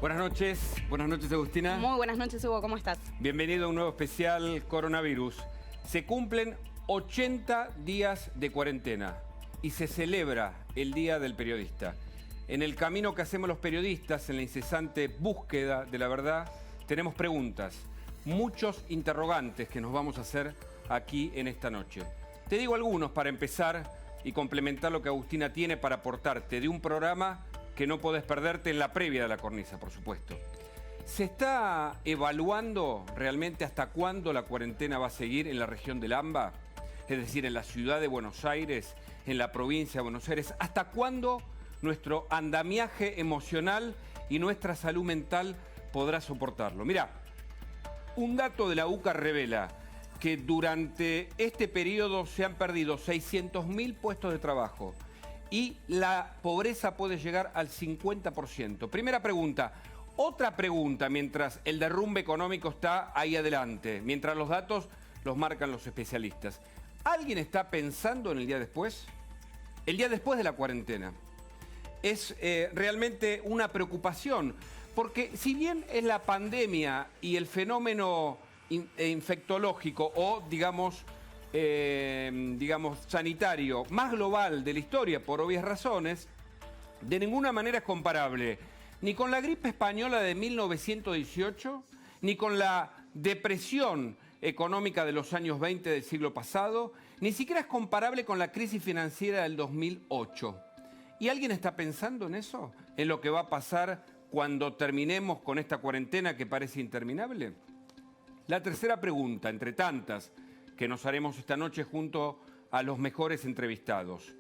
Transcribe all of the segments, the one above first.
Buenas noches Agustina. Muy buenas noches Hugo, ¿cómo estás? Bienvenido a un nuevo especial coronavirus. Se cumplen 80 días de cuarentena y se celebra el Día del Periodista. En el camino que hacemos los periodistas, en la incesante búsqueda de la verdad, tenemos preguntas, muchos interrogantes que nos vamos a hacer aquí en esta noche. Te digo algunos para empezar y complementar lo que Agustina tiene para aportarte de un programa que no podés perderte en la previa de la cornisa, por supuesto. ¿Se está evaluando realmente hasta cuándo la cuarentena va a seguir en la región del AMBA? Es decir, en la ciudad de Buenos Aires, en la provincia de Buenos Aires. ¿Hasta cuándo nuestro andamiaje emocional y nuestra salud mental podrá soportarlo? Mirá, un dato de la UCA revela que durante este periodo se han perdido 600.000 puestos de trabajo y la pobreza puede llegar al 50%. Primera pregunta. Otra pregunta, mientras el derrumbe económico está ahí adelante, mientras los datos los marcan los especialistas. ¿Alguien está pensando en el día después? El día después de la cuarentena. Es realmente una preocupación, porque si bien es la pandemia y el fenómeno infectológico o, digamos, sanitario más global de la historia, por obvias razones, de ninguna manera es comparable ni con la gripe española de 1918, ni con la depresión económica de los años 20 del siglo pasado, ni siquiera es comparable con la crisis financiera del 2008. ¿Y alguien está pensando en eso? ¿En lo que va a pasar cuando terminemos con esta cuarentena que parece interminable? La tercera pregunta, entre tantas, que nos haremos esta noche junto a los mejores entrevistados.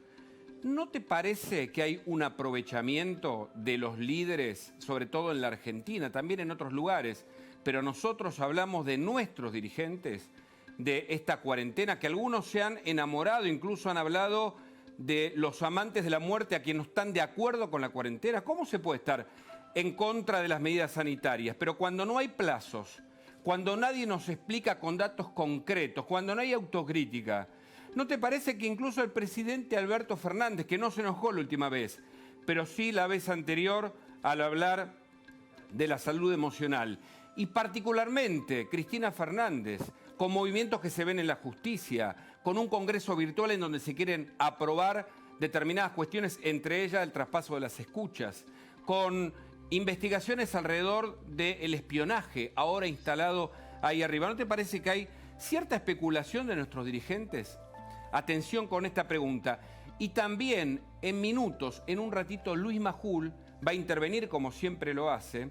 ¿No te parece que hay un aprovechamiento de los líderes, sobre todo en la Argentina, también en otros lugares, pero nosotros hablamos de nuestros dirigentes, de esta cuarentena, que algunos se han enamorado, incluso han hablado de los amantes de la muerte a quienes no están de acuerdo con la cuarentena? ¿Cómo se puede estar en contra de las medidas sanitarias? Pero cuando no hay plazos, cuando nadie nos explica con datos concretos, cuando no hay autocrítica, ¿no te parece que incluso el presidente Alberto Fernández, que no se enojó la última vez, pero sí la vez anterior al hablar de la salud emocional, y particularmente Cristina Fernández, con movimientos que se ven en la justicia, con un congreso virtual en donde se quieren aprobar determinadas cuestiones, entre ellas el traspaso de las escuchas, con investigaciones alrededor del espionaje ahora instalado ahí arriba? ¿No te parece que hay cierta especulación de nuestros dirigentes? Atención con esta pregunta. Y también en minutos, en un ratito, Luis Majul va a intervenir como siempre lo hace,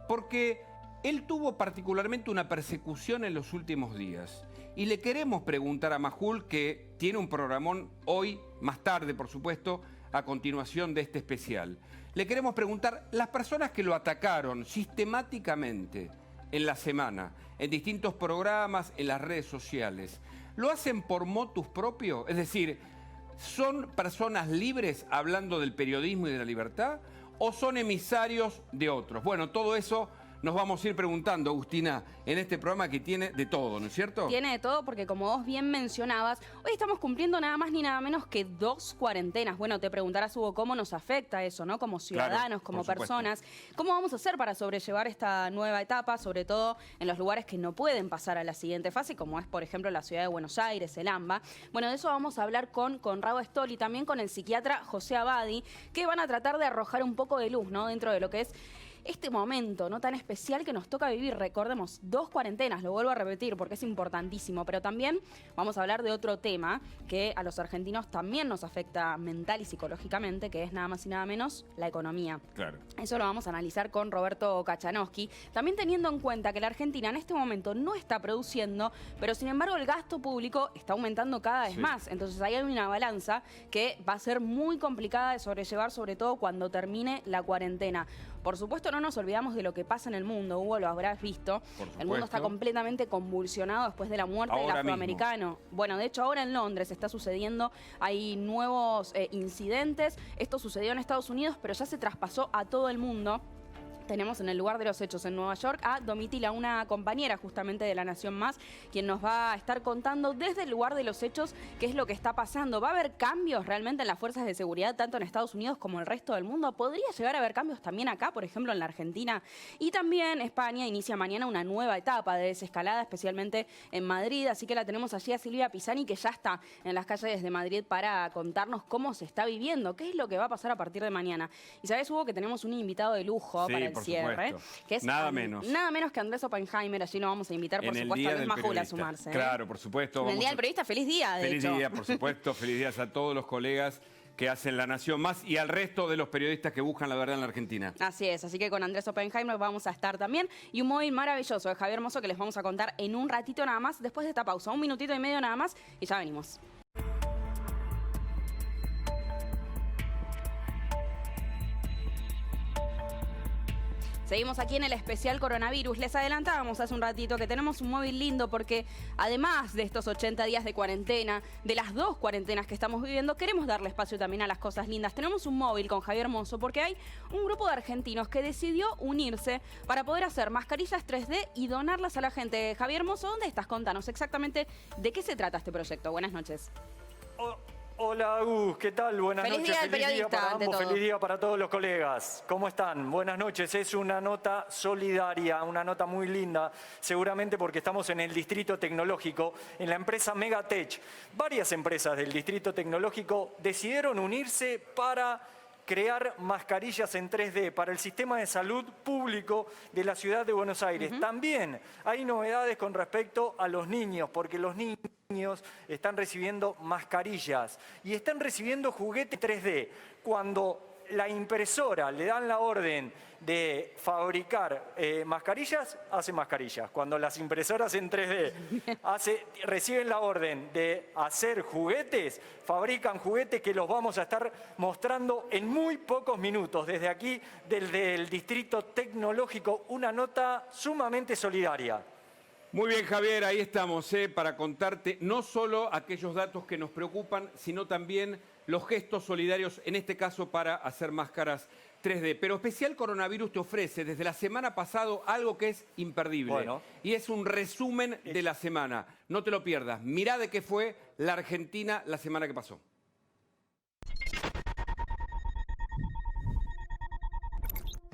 porque él tuvo particularmente una persecución en los últimos días. Y le queremos preguntar a Majul, que tiene un programón hoy, más tarde por supuesto, a continuación de este especial. Le queremos preguntar, las personas que lo atacaron sistemáticamente en la semana, en distintos programas, en las redes sociales, ¿lo hacen por motus propio? Es decir, ¿son personas libres hablando del periodismo y de la libertad? ¿O son emisarios de otros? Bueno, todo eso nos vamos a ir preguntando, Agustina, en este programa que tiene de todo, ¿no es cierto? Tiene de todo porque, como vos bien mencionabas, hoy estamos cumpliendo nada más ni nada menos que 2 cuarentenas. Bueno, te preguntarás, Hugo, ¿cómo nos afecta eso, no? Como ciudadanos, claro, como personas. ¿Cómo vamos a hacer para sobrellevar esta nueva etapa, sobre todo en los lugares que no pueden pasar a la siguiente fase, como es, por ejemplo, la ciudad de Buenos Aires, el AMBA? Bueno, de eso vamos a hablar con Conrado Stoll y también con el psiquiatra José Abadi, que van a tratar de arrojar un poco de luz, ¿no? Dentro de lo que es este momento no tan especial que nos toca vivir. Recordemos, 2 cuarentenas, lo vuelvo a repetir porque es importantísimo, pero también vamos a hablar de otro tema que a los argentinos también nos afecta mental y psicológicamente, que es nada más y nada menos la economía. Claro. Eso lo vamos a analizar con Roberto Kachanowski, también teniendo en cuenta que la Argentina en este momento no está produciendo, pero sin embargo el gasto público está aumentando cada vez más. Entonces ahí hay una balanza que va a ser muy complicada de sobrellevar, sobre todo cuando termine la cuarentena. Por supuesto, no nos olvidamos de lo que pasa en el mundo, Hugo, lo habrás visto. El mundo está completamente convulsionado después de la muerte del afroamericano. Mismo. Bueno, de hecho, ahora en Londres está sucediendo, hay nuevos incidentes. Esto sucedió en Estados Unidos, pero ya se traspasó a todo el mundo. tenemos en el lugar de los hechos en Nueva York a Domitila, una compañera justamente de La Nación Más, quien nos va a estar contando desde el lugar de los hechos qué es lo que está pasando. ¿Va a haber cambios realmente en las fuerzas de seguridad, tanto en Estados Unidos como en el resto del mundo? ¿Podría llegar a haber cambios también acá, por ejemplo, en la Argentina? Y también España inicia mañana una nueva etapa de desescalada, especialmente en Madrid. Así que la tenemos allí a Silvia Pisani, que ya está en las calles de Madrid para contarnos cómo se está viviendo, qué es lo que va a pasar a partir de mañana. Y sabes, Hugo, que tenemos un invitado de lujo para el cierre, que es nada menos que Andrés Oppenheimer. Allí lo vamos a invitar, por supuesto, a Luis Majul a sumarse. Claro, por supuesto. En el Día del Periodista, feliz día, de hecho. Feliz día, por supuesto. Feliz día a todos los colegas que hacen La Nación Más y al resto de los periodistas que buscan la verdad en la Argentina. Así es, así que con Andrés Oppenheimer vamos a estar también. Y un móvil maravilloso de Javier Hermoso que les vamos a contar en un ratito nada más, después de esta pausa. 1 minutito y medio nada más y ya venimos. Seguimos aquí en el especial coronavirus. Les adelantábamos hace un ratito que tenemos un móvil lindo porque además de estos 80 días de cuarentena, de las 2 cuarentenas que estamos viviendo, queremos darle espacio también a las cosas lindas. Tenemos un móvil con Javier Hermoso porque hay un grupo de argentinos que decidió unirse para poder hacer mascarillas 3D y donarlas a la gente. Javier Hermoso, ¿dónde estás? Contanos exactamente de qué se trata este proyecto. Buenas noches. Hola, Agus, ¿qué tal? Buenas noches. Feliz día al periodista, para ambos, feliz día para todos los colegas. ¿Cómo están? Buenas noches. Es una nota solidaria, una nota muy linda, seguramente porque estamos en el Distrito Tecnológico, en la empresa Megatech. Varias empresas del Distrito Tecnológico decidieron unirse para crear mascarillas en 3D para el sistema de salud público de la ciudad de Buenos Aires. También hay novedades con respecto a los niños, porque los niños están recibiendo mascarillas y están recibiendo juguetes 3D. Cuando la impresora le dan la orden de fabricar mascarillas, hace mascarillas. Cuando las impresoras en 3D reciben la orden de hacer juguetes, fabrican juguetes que los vamos a estar mostrando en muy pocos minutos. Desde aquí, desde el Distrito Tecnológico, una nota sumamente solidaria. Muy bien, Javier, ahí estamos para contarte no solo aquellos datos que nos preocupan, sino también los gestos solidarios, en este caso para hacer máscaras 3D. Pero Especial Coronavirus te ofrece desde la semana pasada algo que es imperdible. Bueno. Y es un resumen de la semana. No te lo pierdas. Mirá de qué fue la Argentina la semana que pasó.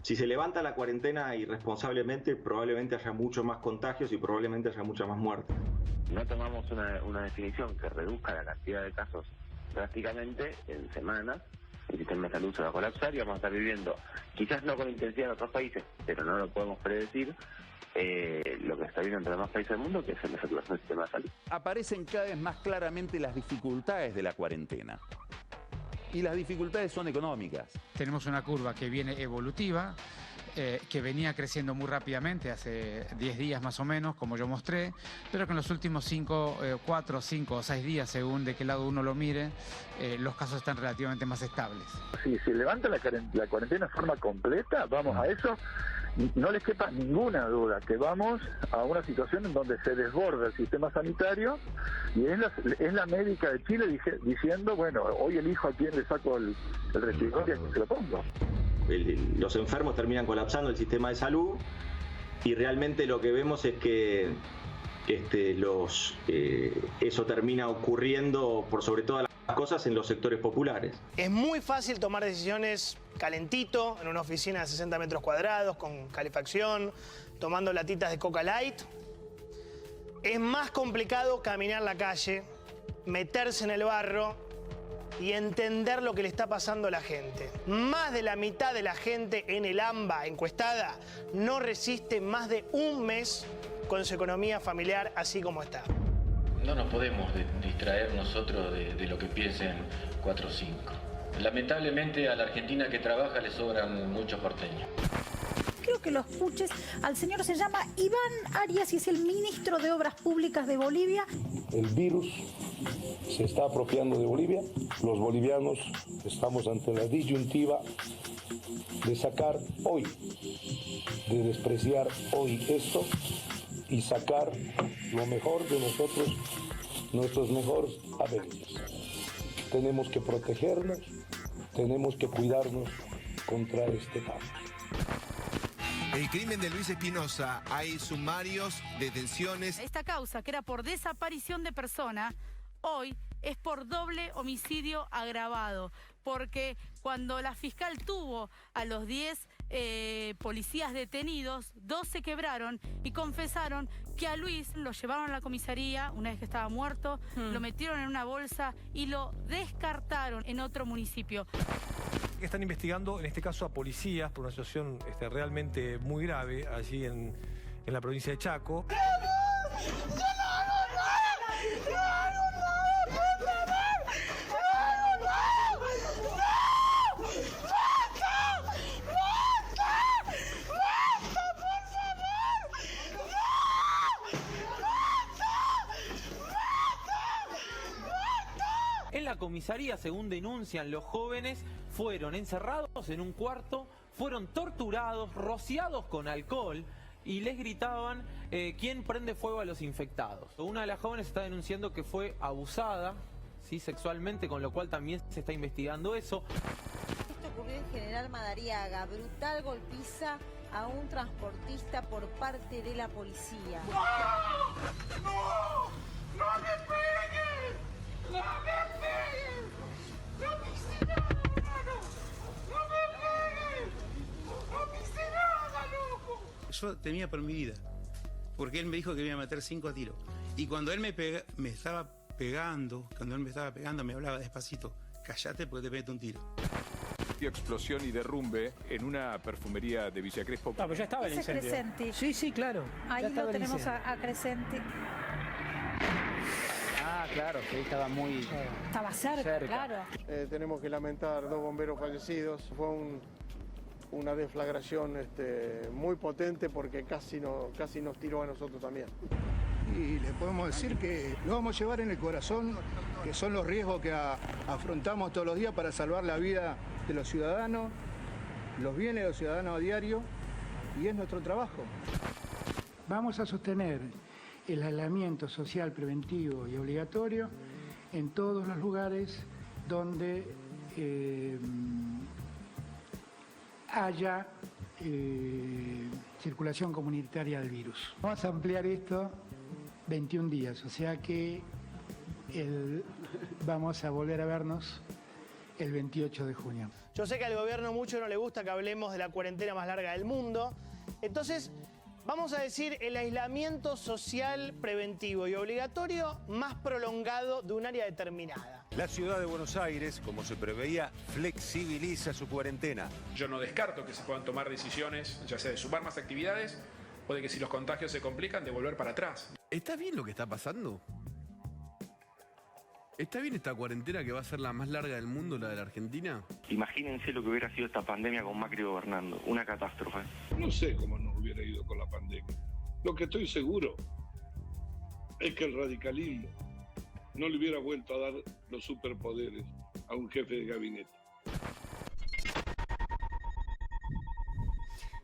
Si se levanta la cuarentena irresponsablemente, probablemente haya muchos más contagios y probablemente haya mucha más muerte. Si no tomamos una definición que reduzca la cantidad de casos drásticamente, en semanas, el sistema de salud se va a colapsar y vamos a estar viviendo, quizás no con intensidad en otros países, pero no lo podemos predecir, lo que está viendo en los demás países del mundo, que es la saturación del sistema de salud. Aparecen cada vez más claramente las dificultades de la cuarentena. Y las dificultades son económicas. Tenemos una curva que viene evolutiva, que venía creciendo muy rápidamente hace 10 días más o menos, como yo mostré, pero que en los últimos 4, 5 o 6 días, según de qué lado uno lo mire, los casos están relativamente más estables. Si se levanta la cuarentena de forma completa, vamos a eso, no les quepa ninguna duda que vamos a una situación en donde se desborda el sistema sanitario y es la médica de Chile diciendo, bueno, hoy elijo a quién le saco el respirador y a quién se lo pongo. Los enfermos terminan colapsando el sistema de salud y realmente lo que vemos es que eso termina ocurriendo por sobre todas las cosas en los sectores populares. Es muy fácil tomar decisiones calentito, en una oficina de 60 metros cuadrados, con calefacción, tomando latitas de Coca Light. Es más complicado caminar la calle, meterse en el barro y entender lo que le está pasando a la gente. Más de la mitad de la gente en el AMBA encuestada no resiste más de un mes con su economía familiar así como está. No nos podemos distraer nosotros de lo que piensen 4 o 5. Lamentablemente a la Argentina que trabaja le sobran muchos porteños. Quiero que lo escuches. Al señor se llama Iván Arias y es el ministro de Obras Públicas de Bolivia. El virus se está apropiando de Bolivia. Los bolivianos estamos ante la disyuntiva de sacar hoy, de despreciar hoy esto y sacar lo mejor de nosotros, nuestros mejores haberes. Tenemos que protegernos, tenemos que cuidarnos contra este virus. El crimen de Luis Espinosa, hay sumarios, detenciones. Esta causa, que era por desaparición de persona, hoy es por doble homicidio agravado, porque cuando la fiscal tuvo a los 10 policías detenidos, 2 se quebraron y confesaron que a Luis lo llevaron a la comisaría una vez que estaba muerto, lo metieron en una bolsa y lo descartaron en otro municipio. Están investigando, en este caso, a policías por una situación realmente muy grave allí en la provincia de Chaco. En la comisaría, según denuncian los jóvenes, fueron encerrados en un cuarto, fueron torturados, rociados con alcohol y les gritaban ¿quién prende fuego a los infectados? Una de las jóvenes está denunciando que fue abusada, ¿sí?, sexualmente, con lo cual también se está investigando eso. Esto ocurrió en General Madariaga, brutal golpiza a un transportista por parte de la policía. ¡No! ¡No! ¡No me peguen! ¡No me peguen! ¡No me hice nada, hermano! ¡No me peguen! ¡No me hice nada, loco! Yo temía por mi vida, porque él me dijo que me iba a meter 5 tiros. Y cuando él me estaba pegando, me hablaba despacito: cállate porque te meto un tiro. Explosión y derrumbe en una perfumería de Villa Crespo. No, pero ya estaba el incendio. Crescenti. Sí, claro. Ahí lo tenemos a Crescenti. Ah, claro, que estaba muy... Estaba cerca. Claro. Tenemos que lamentar 2 bomberos fallecidos. Fue una deflagración muy potente porque casi nos tiró a nosotros también. Y le podemos decir que lo vamos a llevar en el corazón, que son los riesgos que afrontamos todos los días para salvar la vida de los ciudadanos, los bienes de los ciudadanos a diario, y es nuestro trabajo. Vamos a sostener el aislamiento social preventivo y obligatorio en todos los lugares donde haya circulación comunitaria del virus. Vamos a ampliar esto 21 días, o sea que vamos a volver a vernos el 28 de junio. Yo sé que al gobierno mucho no le gusta que hablemos de la cuarentena más larga del mundo, entonces vamos a decir el aislamiento social preventivo y obligatorio más prolongado de un área determinada. La ciudad de Buenos Aires, como se preveía, flexibiliza su cuarentena. Yo no descarto que se puedan tomar decisiones, ya sea de sumar más actividades o de que si los contagios se complican, de volver para atrás. ¿Está bien lo que está pasando? ¿Está bien esta cuarentena que va a ser la más larga del mundo, la de la Argentina? Imagínense lo que hubiera sido esta pandemia con Macri gobernando, una catástrofe. No sé cómo nos hubiera ido con la pandemia. Lo que estoy seguro es que el radicalismo no le hubiera vuelto a dar los superpoderes a un jefe de gabinete.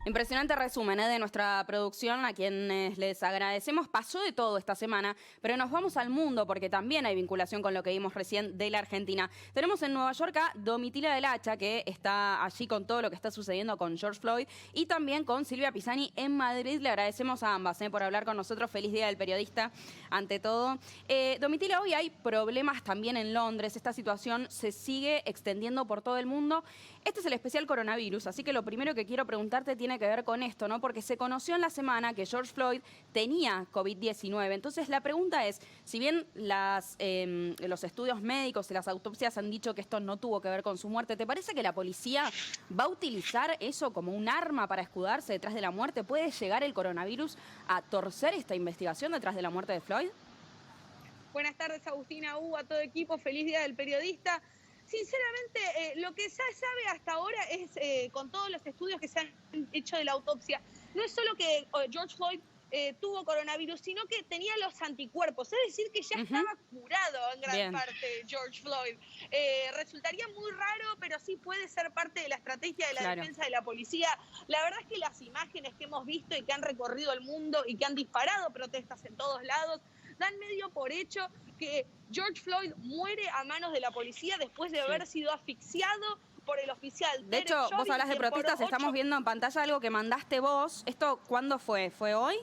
Impresionante resumen de nuestra producción, a quienes les agradecemos. Pasó de todo esta semana, pero nos vamos al mundo porque también hay vinculación con lo que vimos recién de la Argentina. Tenemos en Nueva York a Domitila del Hacha, que está allí con todo lo que está sucediendo con George Floyd, y también con Silvia Pisani en Madrid. Le agradecemos a ambas por hablar con nosotros. Feliz Día del Periodista, ante todo. Domitila, hoy hay problemas también en Londres. Esta situación se sigue extendiendo por todo el mundo. Este es el especial coronavirus, así que lo primero que quiero preguntarte tiene que ver con esto, ¿no? Porque se conoció en la semana que George Floyd tenía COVID-19. Entonces la pregunta es, si bien los estudios médicos y las autopsias han dicho que esto no tuvo que ver con su muerte, ¿te parece que la policía va a utilizar eso como un arma para escudarse detrás de la muerte? ¿Puede llegar el coronavirus a torcer esta investigación detrás de la muerte de Floyd? Buenas tardes, Agustina, a todo equipo. Feliz Día del Periodista. Sinceramente, lo que se sabe hasta ahora es, con todos los estudios que se han hecho de la autopsia, no es solo que George Floyd tuvo coronavirus, sino que tenía los anticuerpos, es decir, que ya estaba curado en gran parte George Floyd. Resultaría muy raro, pero sí puede ser parte de la estrategia de la defensa de la policía. La verdad es que las imágenes que hemos visto y que han recorrido el mundo y que han disparado protestas en todos lados, dan medio por hecho que George Floyd muere a manos de la policía después de haber sido asfixiado por el oficial. De hecho, vos hablas de protestas, estamos viendo en pantalla algo que mandaste vos. ¿Esto cuándo fue? ¿Fue hoy?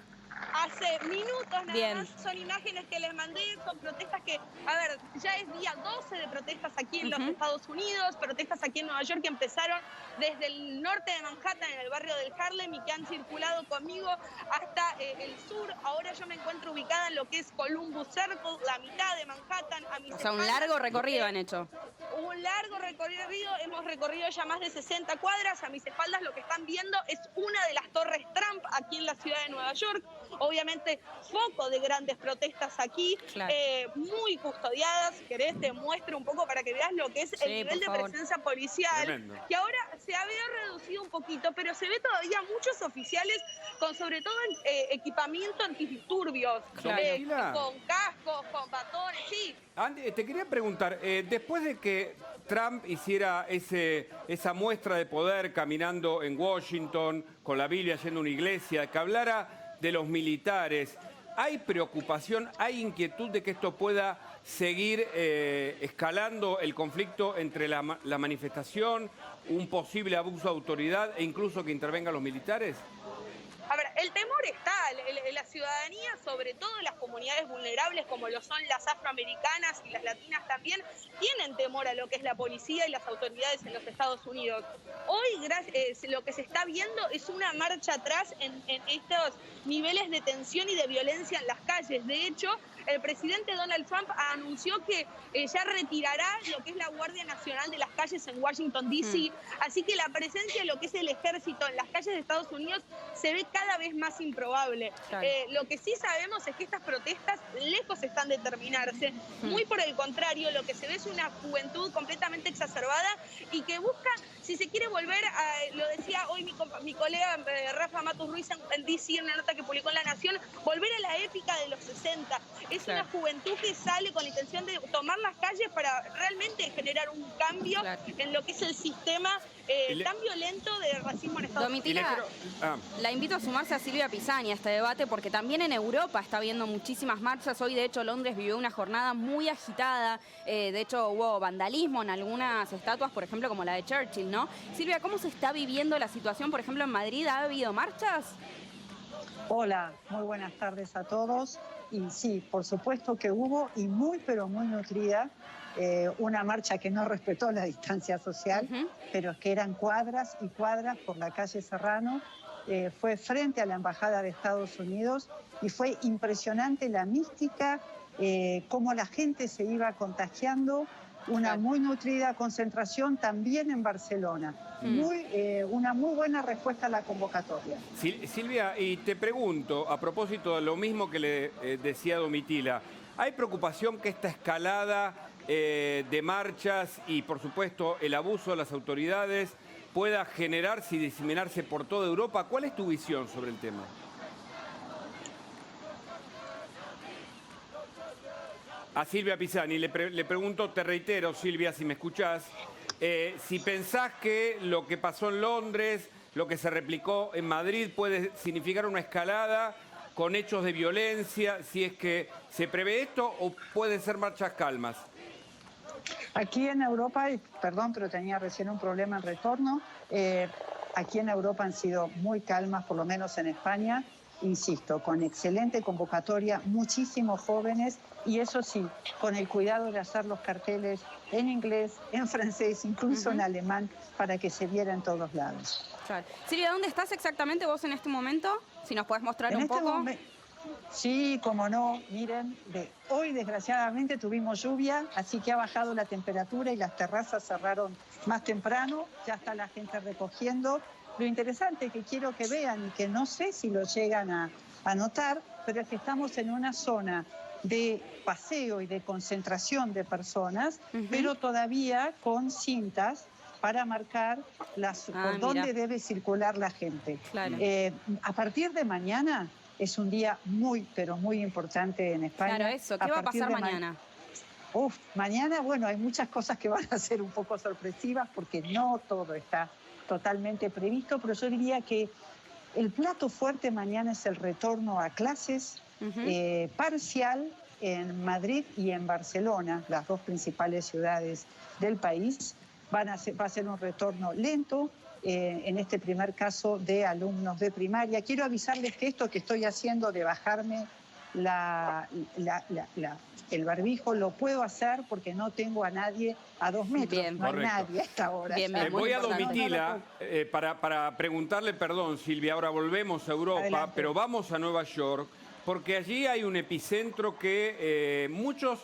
Hace minutos nada Bien. más, son imágenes que les mandé, son protestas que, a ver, ya es día 12 de protestas aquí en los Estados Unidos, protestas aquí en Nueva York que empezaron desde el norte de Manhattan, en el barrio del Harlem, y que han circulado conmigo hasta el sur. Ahora yo me encuentro ubicada en lo que es Columbus Circle, la mitad de Manhattan. O sea, un largo recorrido han hecho. Un largo recorrido, hemos recorrido ya más de 60 cuadras. A mis espaldas lo que están viendo es una de las torres Trump aquí en la ciudad de Nueva York. Obviamente, foco de grandes protestas aquí, claro. Muy custodiadas. ¿Querés? Te muestro un poco para que veas lo que es el nivel de presencia policial, Tremendo. que ahora se había reducido un poquito, pero se ve todavía muchos oficiales con sobre todo equipamiento antidisturbios, Claro. con cascos, con batones, sí. Andy, te quería preguntar, después de que Trump hiciera esa muestra de poder caminando en Washington, con la Biblia yendo a una iglesia, que hablara de los militares, ¿hay preocupación, hay inquietud de que esto pueda seguir escalando el conflicto entre la manifestación, un posible abuso de autoridad e incluso que intervengan los militares? A ver, el temor está, la ciudadanía, sobre todo las comunidades vulnerables como lo son las afroamericanas y las latinas también, tienen temor a lo que es la policía y las autoridades en los Estados Unidos. Hoy lo que se está viendo es una marcha atrás en estos niveles de tensión y de violencia en las calles. De hecho, el presidente Donald Trump anunció que ya retirará lo que es la Guardia Nacional de las calles en Washington, D.C., así que la presencia de lo que es el ejército en las calles de Estados Unidos se ve cada vez más improbable. Claro. Lo que sí sabemos es que estas protestas lejos están de terminarse. Muy por el contrario, lo que se ve es una juventud completamente exacerbada y que busca, si se quiere volver a, lo decía hoy mi colega Rafa Matus Ruiz en D.C., en una nota que publicó en La Nación, volver a la épica de los 60. Es una juventud que sale con la intención de tomar las calles para realmente generar un cambio en lo que es el sistema tan violento de racismo en Estados Unidos. Domitila, la invito a sumarse a Silvia Pisani a este debate porque también en Europa está habiendo muchísimas marchas. Hoy, de hecho, Londres vivió una jornada muy agitada. De hecho, hubo vandalismo en algunas estatuas, por ejemplo, como la de Churchill, ¿no? Silvia, ¿cómo se está viviendo la situación, por ejemplo, en Madrid? ¿Ha habido marchas? Hola, muy buenas tardes a todos. Y sí, por supuesto que hubo, y muy pero muy nutrida, una marcha que no respetó la distancia social, pero que eran cuadras y cuadras por la calle Serrano. Fue frente a la Embajada de Estados Unidos y fue impresionante la mística, cómo la gente se iba contagiando. Una muy nutrida concentración también en Barcelona. Una muy buena respuesta a la convocatoria. Silvia, y te pregunto, a propósito de lo mismo que le decía Domitila, ¿hay preocupación que esta escalada de marchas y, por supuesto, el abuso de las autoridades pueda generarse y diseminarse por toda Europa? ¿Cuál es tu visión sobre el tema? A Silvia Pisani le pregunto, te reitero, Silvia, si me escuchás, si pensás que lo que pasó en Londres, lo que se replicó en Madrid puede significar una escalada con hechos de violencia, si es que se prevé esto o pueden ser marchas calmas. Aquí en Europa, perdón, pero tenía recién un problema en retorno, aquí en Europa han sido muy calmas, por lo menos en España, insisto, con excelente convocatoria, muchísimos jóvenes y eso sí, con el cuidado de hacer los carteles en inglés, en francés, incluso en alemán, para que se viera en todos lados. Claro. Silvia, ¿dónde estás exactamente vos en este momento? Si nos podés mostrar un poco. Sí, como no, miren, hoy desgraciadamente tuvimos lluvia, así que ha bajado la temperatura y las terrazas cerraron más temprano, ya está la gente recogiendo. Lo interesante que quiero que vean y que no sé si lo llegan a notar, pero es que estamos en una zona de paseo y de concentración de personas, pero todavía con cintas para marcar por dónde debe circular la gente. Claro. A partir de mañana es un día muy, pero muy importante en España. Claro, eso. ¿Qué va a pasar mañana? Mañana, bueno, hay muchas cosas que van a ser un poco sorpresivas porque no todo está totalmente previsto, pero yo diría que el plato fuerte mañana es el retorno a clases parcial en Madrid y en Barcelona, las dos principales ciudades del país. va a ser un retorno lento. En este primer caso de alumnos de primaria. Quiero avisarles que esto que estoy haciendo de bajarme el barbijo lo puedo hacer porque no tengo a nadie a 2 metros. Bien, no correcto. hay nadie a esta hora. Voy a Domitila para preguntarle, perdón Silvia, ahora volvemos a Europa, Adelante. pero vamos a Nueva York, porque allí hay un epicentro que muchos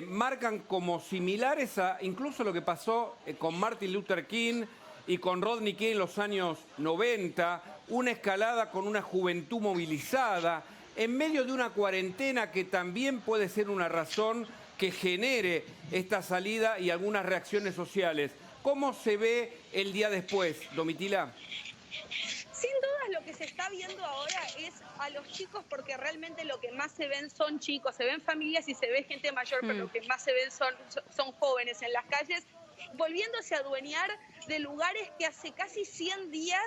marcan como similares a incluso lo que pasó con Martin Luther King y con Rodney King en los años 90, una escalada con una juventud movilizada, en medio de una cuarentena que también puede ser una razón que genere esta salida y algunas reacciones sociales. ¿Cómo se ve el día después, Domitila? Sin dudas lo que se está viendo ahora es a los chicos, porque realmente lo que más se ven son chicos, se ven familias y se ve gente mayor, pero lo que más se ven son jóvenes en las calles, volviéndose a adueñar de lugares que hace casi 100 días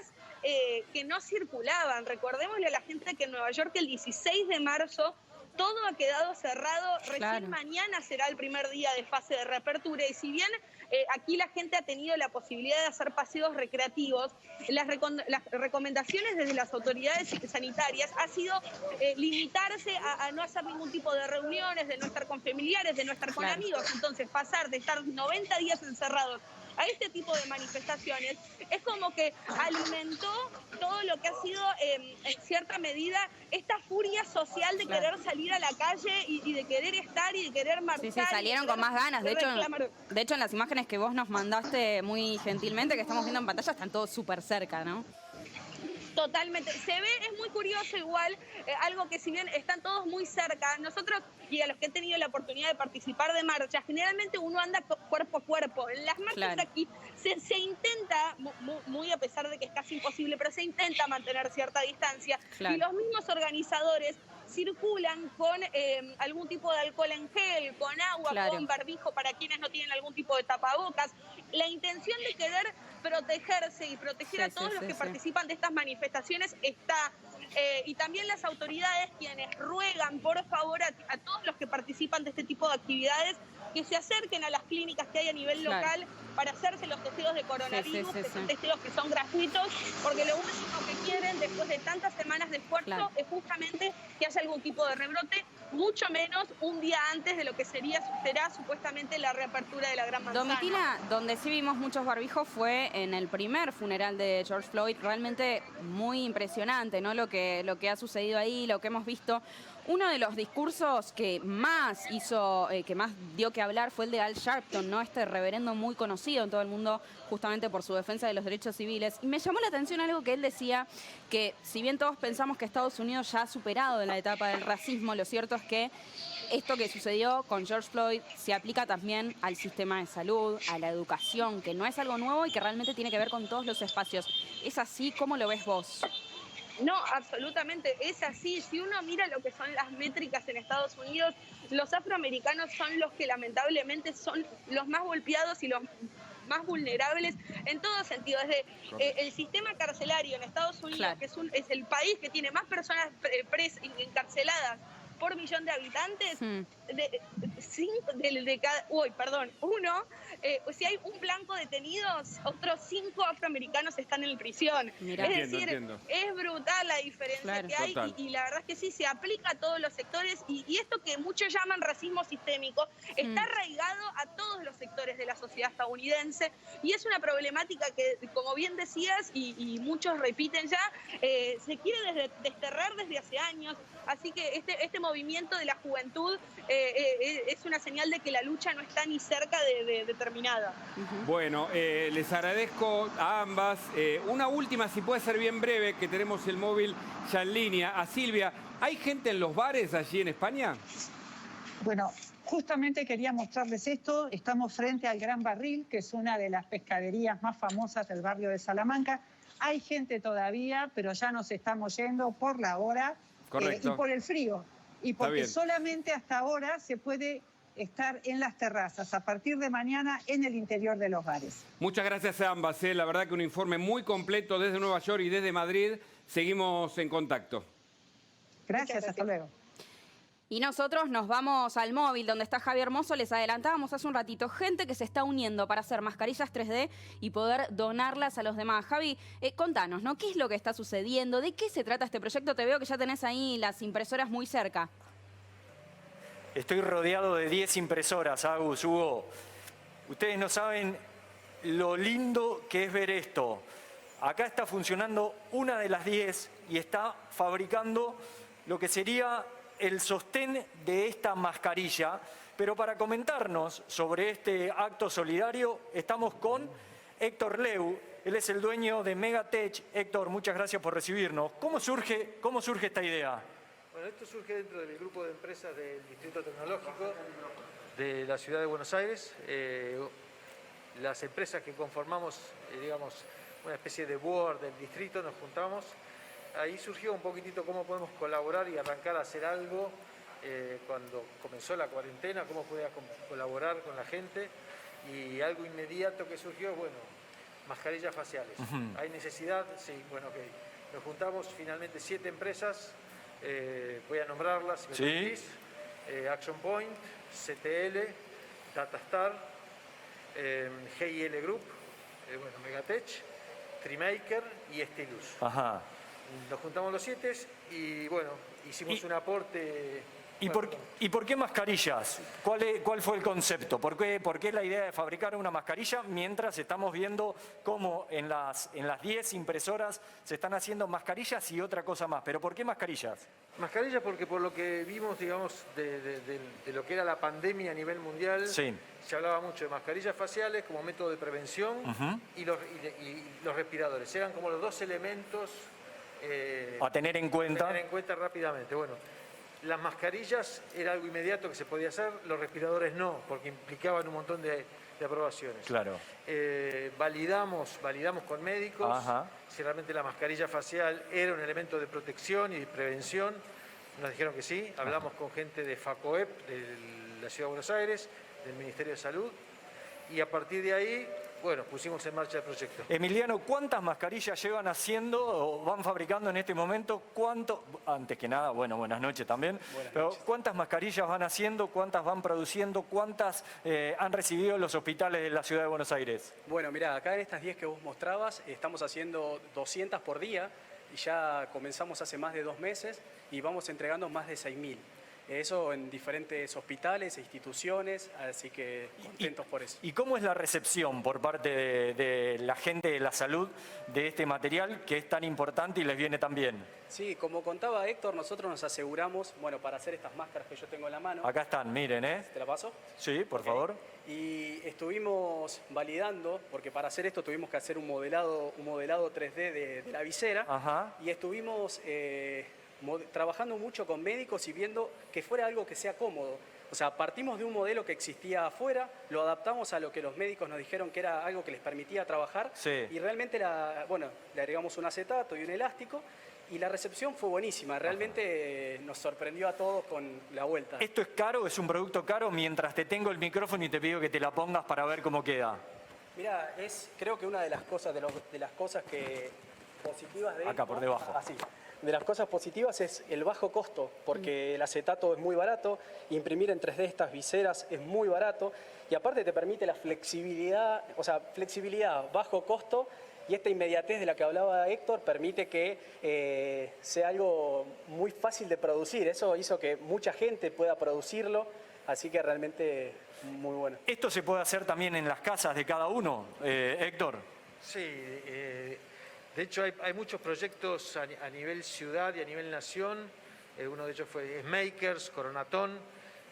que no circulaban. Recordémosle a la gente que en Nueva York el 16 de marzo todo ha quedado cerrado. Recién mañana será el primer día de fase de reapertura y si bien aquí la gente ha tenido la posibilidad de hacer paseos recreativos, las recomendaciones desde las autoridades sanitarias ha sido limitarse a no hacer ningún tipo de reuniones, de no estar con familiares, de no estar con amigos. Entonces pasar de estar 90 días encerrados a este tipo de manifestaciones es como que alimentó todo lo que ha sido en cierta medida esta furia social de querer salir a la calle y de querer estar y de querer marchar. Sí, salieron con más ganas. De hecho, en las imágenes que vos nos mandaste muy gentilmente, que estamos viendo en pantalla, están todos súper cerca, ¿no? Totalmente. Se ve, es muy curioso igual, algo que si bien están todos muy cerca, nosotros y a los que han tenido la oportunidad de participar de marchas, generalmente uno anda cuerpo a cuerpo. En las marchas de aquí se intenta, muy a pesar de que es casi imposible, pero se intenta mantener cierta distancia. Y los mismos organizadores circulan con algún tipo de alcohol en gel, con agua, con barbijo para quienes no tienen algún tipo de tapabocas. La intención de querer protegerse y proteger a todos los que participan de estas manifestaciones está. Y también las autoridades quienes ruegan, por favor, a todos los que participan de este tipo de actividades que se acerquen a las clínicas que hay a nivel local para hacerse los testeos de coronavirus, que son testeos que son gratuitos, porque lo único que quieren después de tantas semanas de esfuerzo es justamente que haya algún tipo de rebrote, mucho menos un día antes de lo que será supuestamente la reapertura de la Gran Manzana. Domitila, donde sí vimos muchos barbijos fue en el primer funeral de George Floyd, realmente muy impresionante, ¿no? Lo que ha sucedido ahí, lo que hemos visto. Uno de los discursos que más dio que hablar fue el de Al Sharpton, ¿no? Este reverendo muy conocido en todo el mundo justamente por su defensa de los derechos civiles. Y me llamó la atención algo que él decía, que si bien todos pensamos que Estados Unidos ya ha superado la etapa del racismo, lo cierto es que esto que sucedió con George Floyd se aplica también al sistema de salud, a la educación, que no es algo nuevo y que realmente tiene que ver con todos los espacios. ¿Es así? ¿Cómo lo ves vos? No, absolutamente, es así. Si uno mira lo que son las métricas en Estados Unidos, los afroamericanos son los que lamentablemente son los más golpeados y los más vulnerables en todo sentido. Desde el sistema carcelario en Estados Unidos, que es el país que tiene más personas encarceladas por millón de habitantes, si hay un blanco detenido, otros 5 afroamericanos están en prisión. Es brutal la diferencia que hay y la verdad es que sí, se aplica a todos los sectores y esto que muchos llaman racismo sistémico está arraigado a todos los sectores de la sociedad estadounidense y es una problemática que, como bien decías y muchos repiten ya, se quiere desterrar desde hace años, así que este movimiento de la juventud es una señal de que la lucha no está ni cerca de terminada. Bueno, les agradezco a ambas. Una última, si puede ser bien breve, que tenemos el móvil ya en línea. A Silvia, ¿hay gente en los bares allí en España? Bueno, justamente quería mostrarles esto. Estamos frente al Gran Barril, que es una de las pescaderías más famosas del barrio de Salamanca. Hay gente todavía, pero ya nos estamos yendo por la hora y por el frío. Y porque solamente hasta ahora se puede estar en las terrazas, a partir de mañana en el interior de los bares. Muchas gracias a ambas. La verdad que un informe muy completo desde Nueva York y desde Madrid. Seguimos en contacto. Gracias. Hasta luego. Y nosotros nos vamos al móvil donde está Javier Mozo. Les adelantábamos hace un ratito, gente que se está uniendo para hacer mascarillas 3D y poder donarlas a los demás. Javi, contanos, ¿no? ¿Qué es lo que está sucediendo? ¿De qué se trata este proyecto? Te veo que ya tenés ahí las impresoras muy cerca. Estoy rodeado de 10 impresoras, Agus, Hugo. Ustedes no saben lo lindo que es ver esto. Acá está funcionando una de las 10 y está fabricando lo que sería el sostén de esta mascarilla, pero para comentarnos sobre este acto solidario estamos con Héctor Leu, él es el dueño de Megatech. Héctor, muchas gracias por recibirnos. ¿Cómo surge esta idea? Bueno, esto surge dentro del grupo de empresas del Distrito Tecnológico de la Ciudad de Buenos Aires. Las empresas que conformamos, digamos, una especie de board del distrito, nos juntamos. Ahí surgió un poquitito cómo podemos colaborar y arrancar a hacer algo cuando comenzó la cuarentena, cómo podía colaborar con la gente. Y algo inmediato que surgió, bueno, mascarillas faciales. ¿Hay necesidad? Sí, bueno, ok. Nos juntamos finalmente 7 empresas, voy a nombrarlas, si me permitís. Action Point, CTL, DataStar, GIL Group, bueno, Megatech, Trimaker y Stylus. Ajá. Nos juntamos los 7 y bueno, hicimos un aporte. ¿Y por qué mascarillas? ¿Cuál fue el concepto? ¿Por qué la idea de fabricar una mascarilla mientras estamos viendo cómo en las 10 impresoras se están haciendo mascarillas y otra cosa más? ¿Pero por qué mascarillas? Mascarillas porque por lo que vimos, digamos, de lo que era la pandemia a nivel mundial, se hablaba mucho de mascarillas faciales como método de prevención y los respiradores. Eran como los 2 elementos a tener en cuenta rápidamente. Bueno, las mascarillas era algo inmediato que se podía hacer, los respiradores no, porque implicaban un montón de aprobaciones. Claro. Validamos con médicos si realmente la mascarilla facial era un elemento de protección y de prevención. Nos dijeron que sí. Hablamos con gente de FACOEP, de la Ciudad de Buenos Aires, del Ministerio de Salud, y a partir de ahí, bueno, pusimos en marcha el proyecto. Emiliano, ¿cuántas mascarillas llevan haciendo o van fabricando en este momento? Antes que nada, bueno, buenas noches también. ¿Cuántas mascarillas van haciendo? ¿Cuántas van produciendo? ¿Cuántas han recibido los hospitales de la Ciudad de Buenos Aires? Bueno, mirá, acá en estas 10 que vos mostrabas, estamos haciendo 200 por día y ya comenzamos hace más de 2 meses y vamos entregando más de 6.000. Eso en diferentes hospitales e instituciones, así que contentos por eso. ¿Y cómo es la recepción por parte de la gente de la salud de este material que es tan importante y les viene tan bien? Sí, como contaba Héctor, nosotros nos aseguramos, bueno, para hacer estas máscaras que yo tengo en la mano. Acá están, miren, ¿Te la paso? Sí, por favor. Y estuvimos validando, porque para hacer esto tuvimos que hacer un modelado 3D de la visera. Y estuvimos trabajando mucho con médicos y viendo que fuera algo que sea cómodo. O sea, partimos de un modelo que existía afuera, lo adaptamos a lo que los médicos nos dijeron que era algo que les permitía trabajar y realmente le agregamos un acetato y un elástico y la recepción fue buenísima. Realmente nos sorprendió a todos con la vuelta. ¿Esto es caro? ¿Es un producto caro? Mientras te tengo el micrófono y te pido que te la pongas para ver cómo queda. Mira, creo que una de las cosas, de las cosas que positivas de acá por debajo. Así. De las cosas positivas es el bajo costo, porque el acetato es muy barato, imprimir en 3D estas viseras es muy barato y aparte te permite la flexibilidad, bajo costo y esta inmediatez de la que hablaba Héctor permite que sea algo muy fácil de producir. Eso hizo que mucha gente pueda producirlo, así que realmente muy bueno. ¿Esto se puede hacer también en las casas de cada uno, Héctor? Sí, de hecho, hay muchos proyectos a nivel ciudad y a nivel nación. Uno de ellos fue Makers, Coronatón.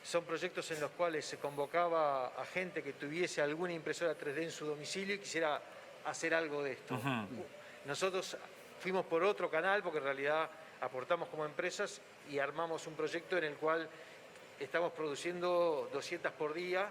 Son proyectos en los cuales se convocaba a gente que tuviese alguna impresora 3D en su domicilio y quisiera hacer algo de esto. Nosotros fuimos por otro canal porque en realidad aportamos como empresas y armamos un proyecto en el cual estamos produciendo 200 por día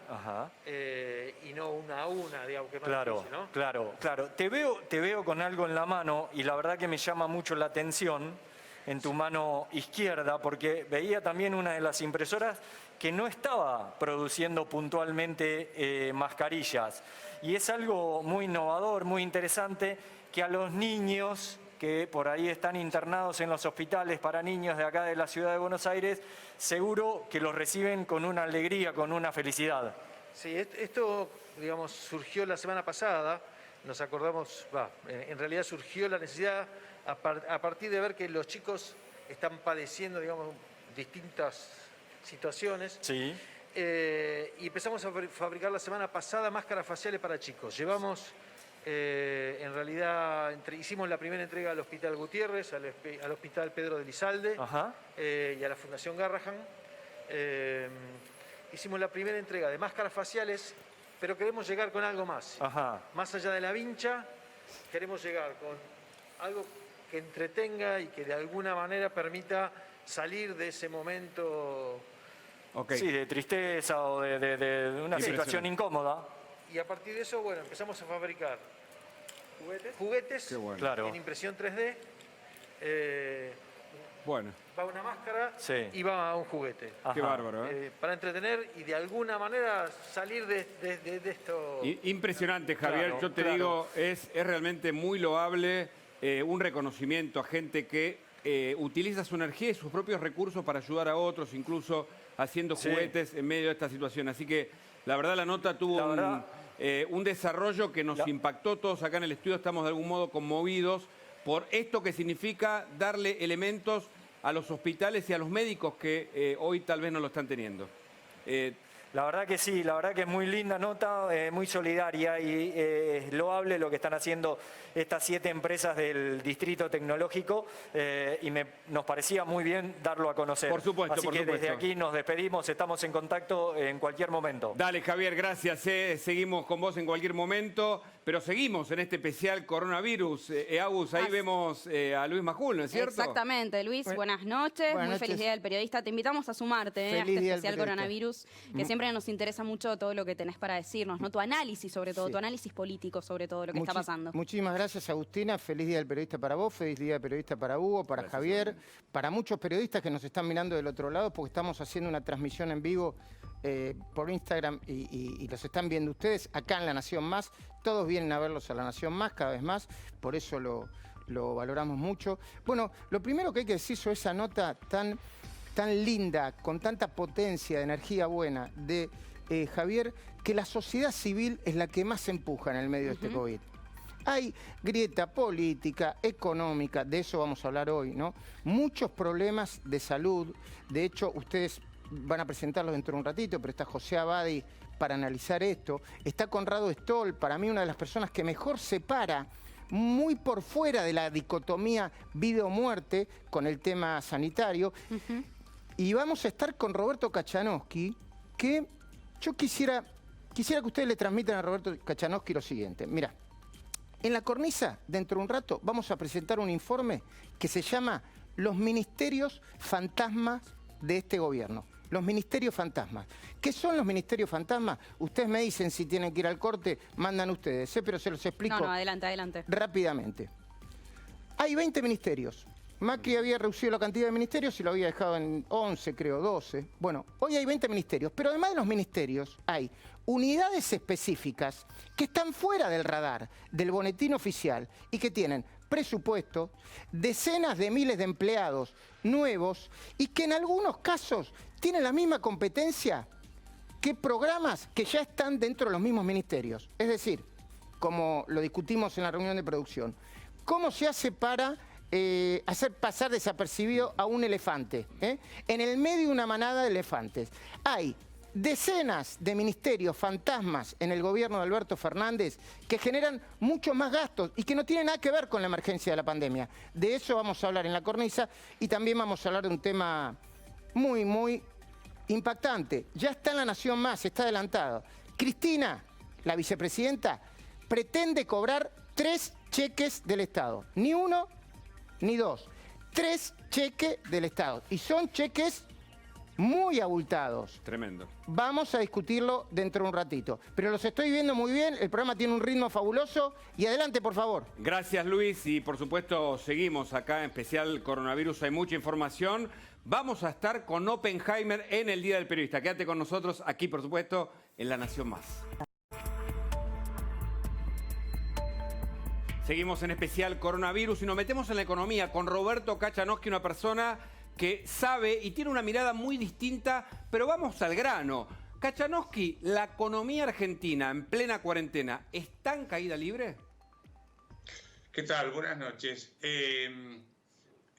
y no una a una, digamos, que más difícil, ¿no? Claro. Te veo con algo en la mano y la verdad que me llama mucho la atención en tu mano izquierda porque veía también una de las impresoras que no estaba produciendo puntualmente mascarillas y es algo muy innovador, muy interesante que a los niños que por ahí están internados en los hospitales para niños de acá de la ciudad de Buenos Aires, seguro que los reciben con una alegría, con una felicidad. Sí, esto, digamos, surgió la semana pasada, nos acordamos, en realidad surgió la necesidad a partir de ver que los chicos están padeciendo, digamos, distintas situaciones. Sí. Y empezamos a fabricar la semana pasada máscaras faciales para chicos. Llevamos, en realidad, hicimos la primera entrega al Hospital Gutiérrez, al Hospital Pedro de Lizalde y a la Fundación Garrahan. Hicimos la primera entrega de máscaras faciales, pero queremos llegar con algo más. Más allá de la vincha, queremos llegar con algo que entretenga y que de alguna manera permita salir de ese momento... Sí, de tristeza o de una situación incómoda. Y a partir de eso, bueno, empezamos a fabricar juguetes en impresión 3D. Va una máscara y va un juguete. Qué bárbaro, para entretener y de alguna manera salir de esto. Impresionante, Javier. Yo te digo, es realmente muy loable un reconocimiento a gente que utiliza su energía y sus propios recursos para ayudar a otros, incluso haciendo juguetes en medio de esta situación. Así que la verdad la nota tuvo un desarrollo que nos impactó todos acá en el estudio. Estamos de algún modo conmovidos por esto que significa darle elementos a los hospitales y a los médicos que hoy tal vez no lo están teniendo. La verdad que sí, la verdad que es muy linda nota, muy solidaria y es loable lo que están haciendo estas 7 empresas del Distrito Tecnológico y nos parecía muy bien darlo a conocer. Por supuesto, Así por que supuesto. desde aquí nos despedimos, estamos en contacto en cualquier momento. Dale, Javier, gracias. Seguimos con vos en cualquier momento, pero seguimos en este especial coronavirus. Agus, ahí vemos a Luis Majul, ¿no es cierto? Exactamente, Luis, buenas noches. Buenas muy feliz noches. Día del Periodista. Te invitamos a sumarte a este Feliz Día del especial Periodista. coronavirus, que siempre nos interesa mucho todo lo que tenés para decirnos, ¿no? Tu análisis sobre todo, tu análisis político sobre todo lo que está pasando. Muchísimas gracias, Agustina. Feliz Día del Periodista para vos, feliz Día del Periodista para Hugo, para Javier, para muchos periodistas que nos están mirando del otro lado, porque estamos haciendo una transmisión en vivo por Instagram y los están viendo ustedes acá en La Nación Más. Todos vienen a verlos a La Nación Más cada vez más, por eso lo valoramos mucho. Bueno, lo primero que hay que decir sobre esa nota tan linda, con tanta potencia de energía buena de Javier, que la sociedad civil es la que más empuja en el medio de este COVID. Hay grieta política, económica, de eso vamos a hablar hoy, ¿no? Muchos problemas de salud. De hecho, ustedes van a presentarlos dentro de un ratito, pero está José Abadi para analizar esto. Está Conrado Stoll, para mí una de las personas que mejor separa, muy por fuera de la dicotomía vida o muerte, con el tema sanitario. Y vamos a estar con Roberto Kachanowski, que yo quisiera que ustedes le transmitan a Roberto Kachanowski lo siguiente. Mira, en la cornisa, dentro de un rato, vamos a presentar un informe que se llama Los Ministerios Fantasmas de este gobierno. Los ministerios fantasmas. ¿Qué son los ministerios fantasmas? Ustedes me dicen si tienen que ir al corte, mandan ustedes, pero se los explico adelante. rápidamente. Hay 20 ministerios. Macri había reducido la cantidad de ministerios y lo había dejado en 11, creo, 12. Bueno, hoy hay 20 ministerios, pero además de los ministerios hay unidades específicas que están fuera del radar, del boletín oficial y que tienen presupuesto, decenas de miles de empleados nuevos y que en algunos casos tienen la misma competencia que programas que ya están dentro de los mismos ministerios. Es decir, como lo discutimos en la reunión de producción, ¿cómo se hace para hacer pasar desapercibido a un elefante? En el medio de una manada de elefantes. Hay decenas de ministerios fantasmas en el gobierno de Alberto Fernández que generan muchos más gastos y que no tienen nada que ver con la emergencia de la pandemia. De eso vamos a hablar en la cornisa y también vamos a hablar de un tema muy, muy impactante. Ya está en La Nación Más, está adelantado. Cristina, la vicepresidenta, pretende cobrar 3 cheques del Estado. Ni uno, ni dos. 3 cheques del Estado. Y son cheques muy abultados. Tremendo. Vamos a discutirlo dentro de un ratito. Pero los estoy viendo muy bien, el programa tiene un ritmo fabuloso. Y adelante, por favor. Gracias, Luis. Y por supuesto, seguimos acá en especial coronavirus. Hay mucha información. Vamos a estar con Oppenheimer en el Día del Periodista. Quédate con nosotros aquí, por supuesto, en La Nación Más. Seguimos en especial coronavirus y nos metemos en la economía con Roberto Kachanowski, una persona que sabe y tiene una mirada muy distinta, pero vamos al grano. Kachanowski, ¿la economía argentina en plena cuarentena está en caída libre? ¿Qué tal? Buenas noches.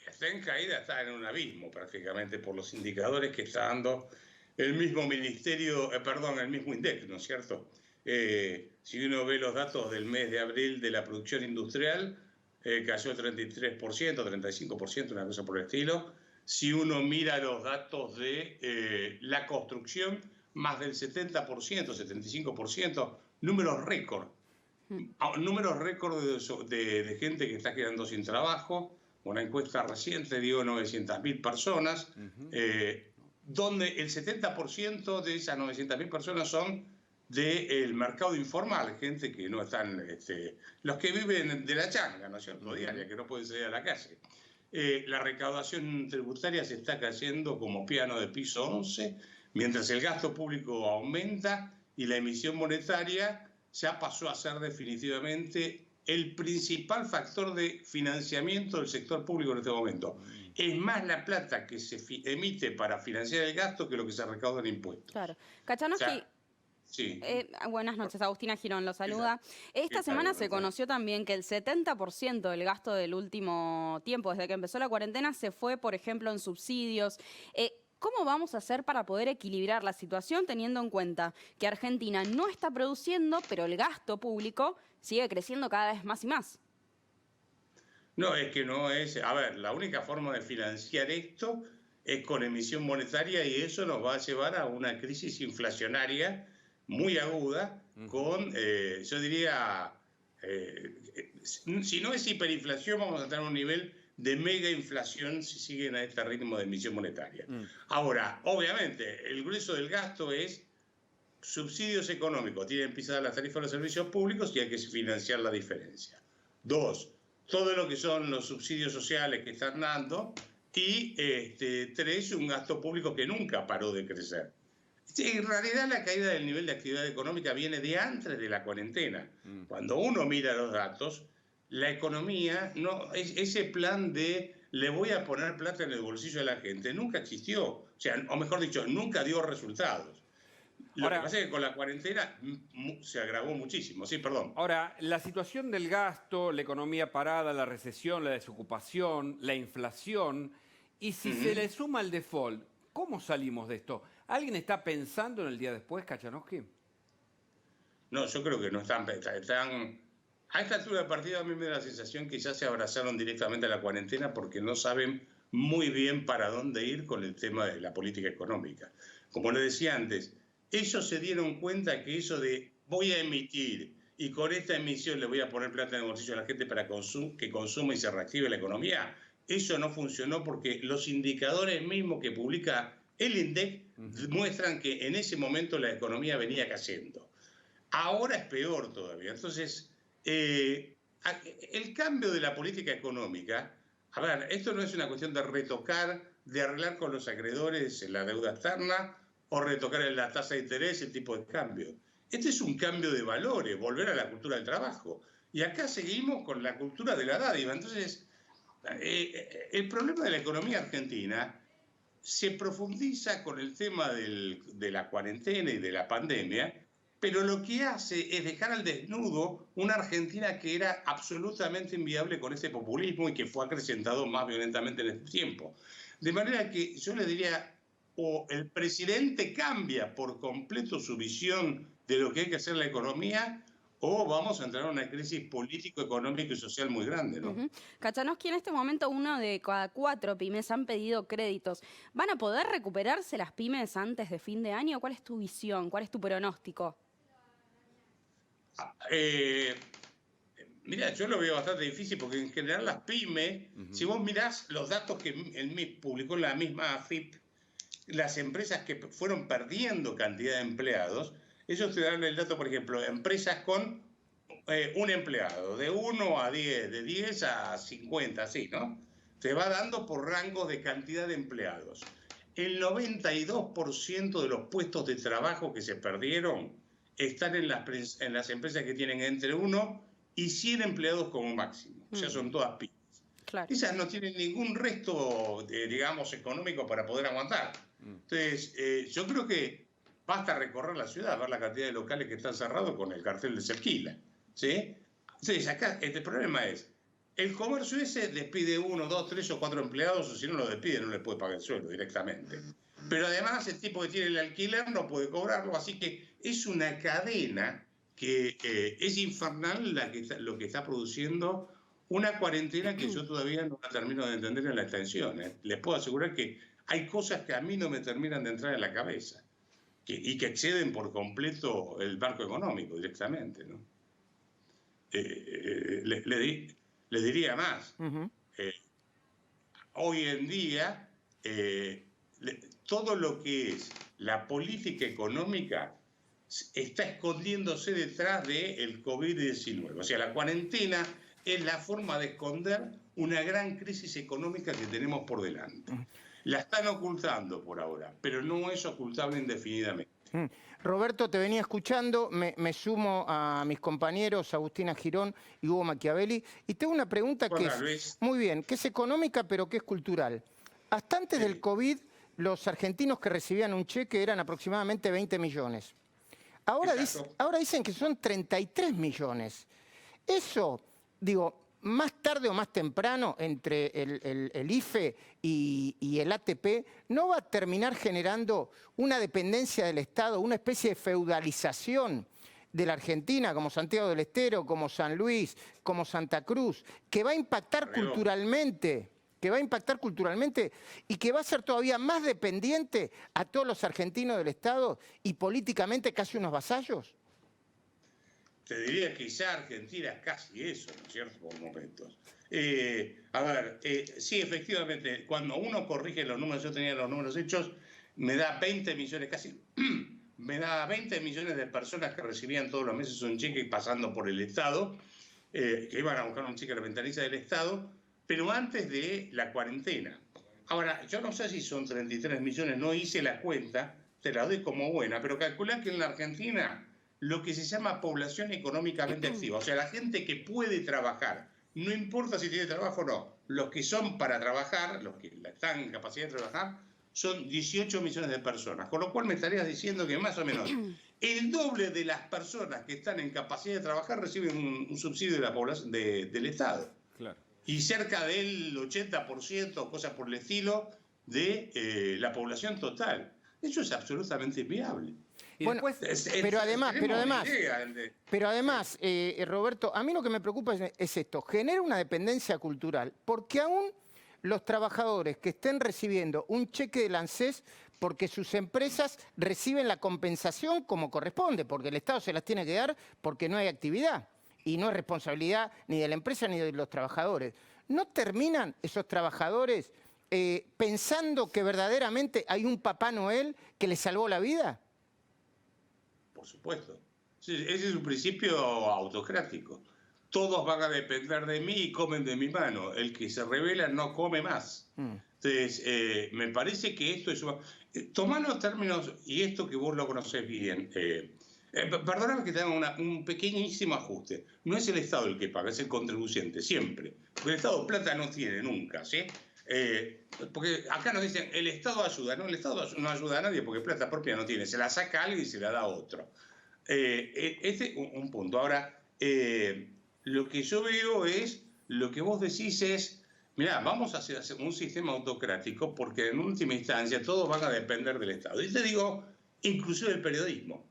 Está en caída, está en un abismo prácticamente por los indicadores que está dando el mismo ministerio, el mismo INDEC, ¿no es cierto? Si uno ve los datos del mes de abril de la producción industrial, cayó 33%, 35%, una cosa por el estilo. Si uno mira los datos de la construcción, más del 70%, 75%, números récord. Números récord de gente que está quedando sin trabajo. Una encuesta reciente dio 900.000 personas, donde el 70% de esas 900.000 personas son del mercado informal, gente que no están, los que viven de la changa, ¿no es cierto?, diaria, que no pueden salir a la calle. La recaudación tributaria se está cayendo como piano de piso 11, mientras el gasto público aumenta y la emisión monetaria ya pasó a ser definitivamente el principal factor de financiamiento del sector público en este momento. Es más la plata que se emite para financiar el gasto que lo que se recauda en impuestos. Claro. Kachanowski, O sea, sí. Buenas noches, Agustina Girón lo saluda. Esta semana se conoció también que el 70% del gasto del último tiempo, desde que empezó la cuarentena, se fue, por ejemplo, en subsidios. ¿Cómo vamos a hacer para poder equilibrar la situación teniendo en cuenta que Argentina no está produciendo, pero el gasto público sigue creciendo cada vez más y más? No, es que no es... A ver, la única forma de financiar esto es con emisión monetaria y eso nos va a llevar a una crisis inflacionaria muy aguda con, yo diría, si no es hiperinflación, vamos a tener un nivel de mega inflación si siguen a este ritmo de emisión monetaria. Ahora, obviamente, el grueso del gasto es subsidios económicos. Tienen pisadas las tarifas de los servicios públicos y hay que financiar la diferencia. 2, todo lo que son los subsidios sociales que están dando. Y 3, un gasto público que nunca paró de crecer. En realidad la caída del nivel de actividad económica viene de antes de la cuarentena. Cuando uno mira los datos, la economía, ese plan de le voy a poner plata en el bolsillo de la gente, nunca existió. O sea, o mejor dicho, nunca dio resultados. Lo que pasa es que con la cuarentena se agravó muchísimo. Sí, perdón. Ahora, la situación del gasto, la economía parada, la recesión, la desocupación, la inflación, y si se le suma el default, ¿cómo salimos de esto? ¿Alguien está pensando en el día después, Kachanowski? No, yo creo que no están... A esta altura de partido a mí me da la sensación que ya se abrazaron directamente a la cuarentena porque no saben muy bien para dónde ir con el tema de la política económica. Como les decía antes, ellos se dieron cuenta que eso de voy a emitir y con esta emisión le voy a poner plata en el bolsillo a la gente para que consuma y se reactive la economía, eso no funcionó porque los indicadores mismos que publica el INDEC muestran que en ese momento la economía venía cayendo. Ahora es peor todavía. Entonces, el cambio de la política económica, a ver, esto no es una cuestión de retocar, de arreglar con los acreedores la deuda externa o retocar la tasa de interés, el tipo de cambio. Este es un cambio de valores, volver a la cultura del trabajo. Y acá seguimos con la cultura de la dádiva. Entonces, el problema de la economía argentina se profundiza con el tema de la cuarentena y de la pandemia, pero lo que hace es dejar al desnudo una Argentina que era absolutamente inviable con este populismo y que fue acrecentado más violentamente en este tiempo. De manera que yo le diría, o el presidente cambia por completo su visión de lo que hay que hacer la economía, o vamos a entrar en una crisis político, económico y social muy grande, ¿no? Kachanowski, en este momento 1 de cada 4 pymes han pedido créditos. ¿Van a poder recuperarse las pymes antes de fin de año? ¿Cuál es tu visión? ¿Cuál es tu pronóstico? Mira, yo lo veo bastante difícil porque en general las pymes, si vos mirás los datos que el MIP publicó en la misma AFIP, las empresas que fueron perdiendo cantidad de empleados, ellos te dan el dato, por ejemplo, empresas con un empleado, de 1 a 10, de 10 a 50, así, ¿no? Te va dando por rangos de cantidad de empleados. El 92% de los puestos de trabajo que se perdieron están en las empresas que tienen entre 1 y 100 empleados como máximo. O sea, son todas pymes. Claro. Esas no tienen ningún resto, digamos, económico para poder aguantar. Entonces, yo creo que basta recorrer la ciudad, ver la cantidad de locales que están cerrados con el cartel de se alquila, ¿sí? Entonces, acá el problema es, el comercio ese despide 1, 2, 3 o 4 empleados, o si no lo despide no le puede pagar el sueldo directamente. Pero además el tipo que tiene el alquiler no puede cobrarlo, así que es una cadena que es infernal lo que está produciendo una cuarentena que yo todavía no la termino de entender en la extensión. Les puedo asegurar que hay cosas que a mí no me terminan de entrar en la cabeza y que exceden por completo el marco económico directamente, ¿no? Le diría más. Hoy en día, todo lo que es la política económica está escondiéndose detrás del COVID-19. O sea, la cuarentena es la forma de esconder una gran crisis económica que tenemos por delante. La están ocultando por ahora, pero no es ocultable indefinidamente. Roberto, te venía escuchando, me sumo a mis compañeros Agustina Girón y Hugo Machiavelli, y tengo una pregunta que es, muy bien, que es económica pero que es cultural. Hasta antes del COVID, los argentinos que recibían un cheque eran aproximadamente 20 millones. Ahora dicen que son 33 millones. Eso, digo, más tarde o más temprano, entre el IFE y el ATP, ¿no va a terminar generando una dependencia del Estado, una especie de feudalización de la Argentina, como Santiago del Estero, como San Luis, como Santa Cruz, que va a impactar culturalmente? Y que va a ser todavía más dependiente a todos los argentinos del Estado y políticamente casi unos vasallos? Te diría que ya Argentina es casi eso, ¿no es cierto?, por momentos. Sí, efectivamente, cuando uno corrige los números, yo tenía los números hechos, me da 20 millones, casi, me da 20 millones de personas que recibían todos los meses un cheque pasando por el Estado, que iban a buscar un cheque a la ventanilla del Estado, pero antes de la cuarentena. Ahora, yo no sé si son 33 millones, no hice la cuenta, te la doy como buena, pero calculá que en la Argentina lo que se llama población económicamente activa, o sea, la gente que puede trabajar, no importa si tiene trabajo o no, los que son para trabajar, los que están en capacidad de trabajar, son 18 millones de personas, con lo cual me estarías diciendo que más o menos el doble de las personas que están en capacidad de trabajar reciben un subsidio de la población del Estado. Claro. Y cerca del 80%, cosas por el estilo, de la población total. Eso es absolutamente viable. Bueno, pero además, Roberto, a mí lo que me preocupa es esto, genera una dependencia cultural, porque aún los trabajadores que estén recibiendo un cheque del ANSES porque sus empresas reciben la compensación como corresponde, porque el Estado se las tiene que dar porque no hay actividad y no es responsabilidad ni de la empresa ni de los trabajadores. ¿No terminan esos trabajadores pensando que verdaderamente hay un Papá Noel que les salvó la vida? Por supuesto. Sí, ese es un principio autocrático. Todos van a depender de mí y comen de mi mano. El que se rebela no come más. Entonces, me parece que esto es... Tomá los términos, y esto que vos lo conocés bien. Perdóname que te haga un pequeñísimo ajuste. No es el Estado el que paga, es el contribuyente, siempre. Porque el Estado plata no tiene nunca, ¿sí? Porque acá nos dicen, el Estado ayuda. No, el Estado no ayuda a nadie porque plata propia no tiene. Se la saca a alguien y se la da a otro. Un punto. Ahora, lo que yo veo es, lo que vos decís es, mirá, vamos a hacer un sistema autocrático porque en última instancia todos van a depender del Estado. Y te digo, inclusive el periodismo.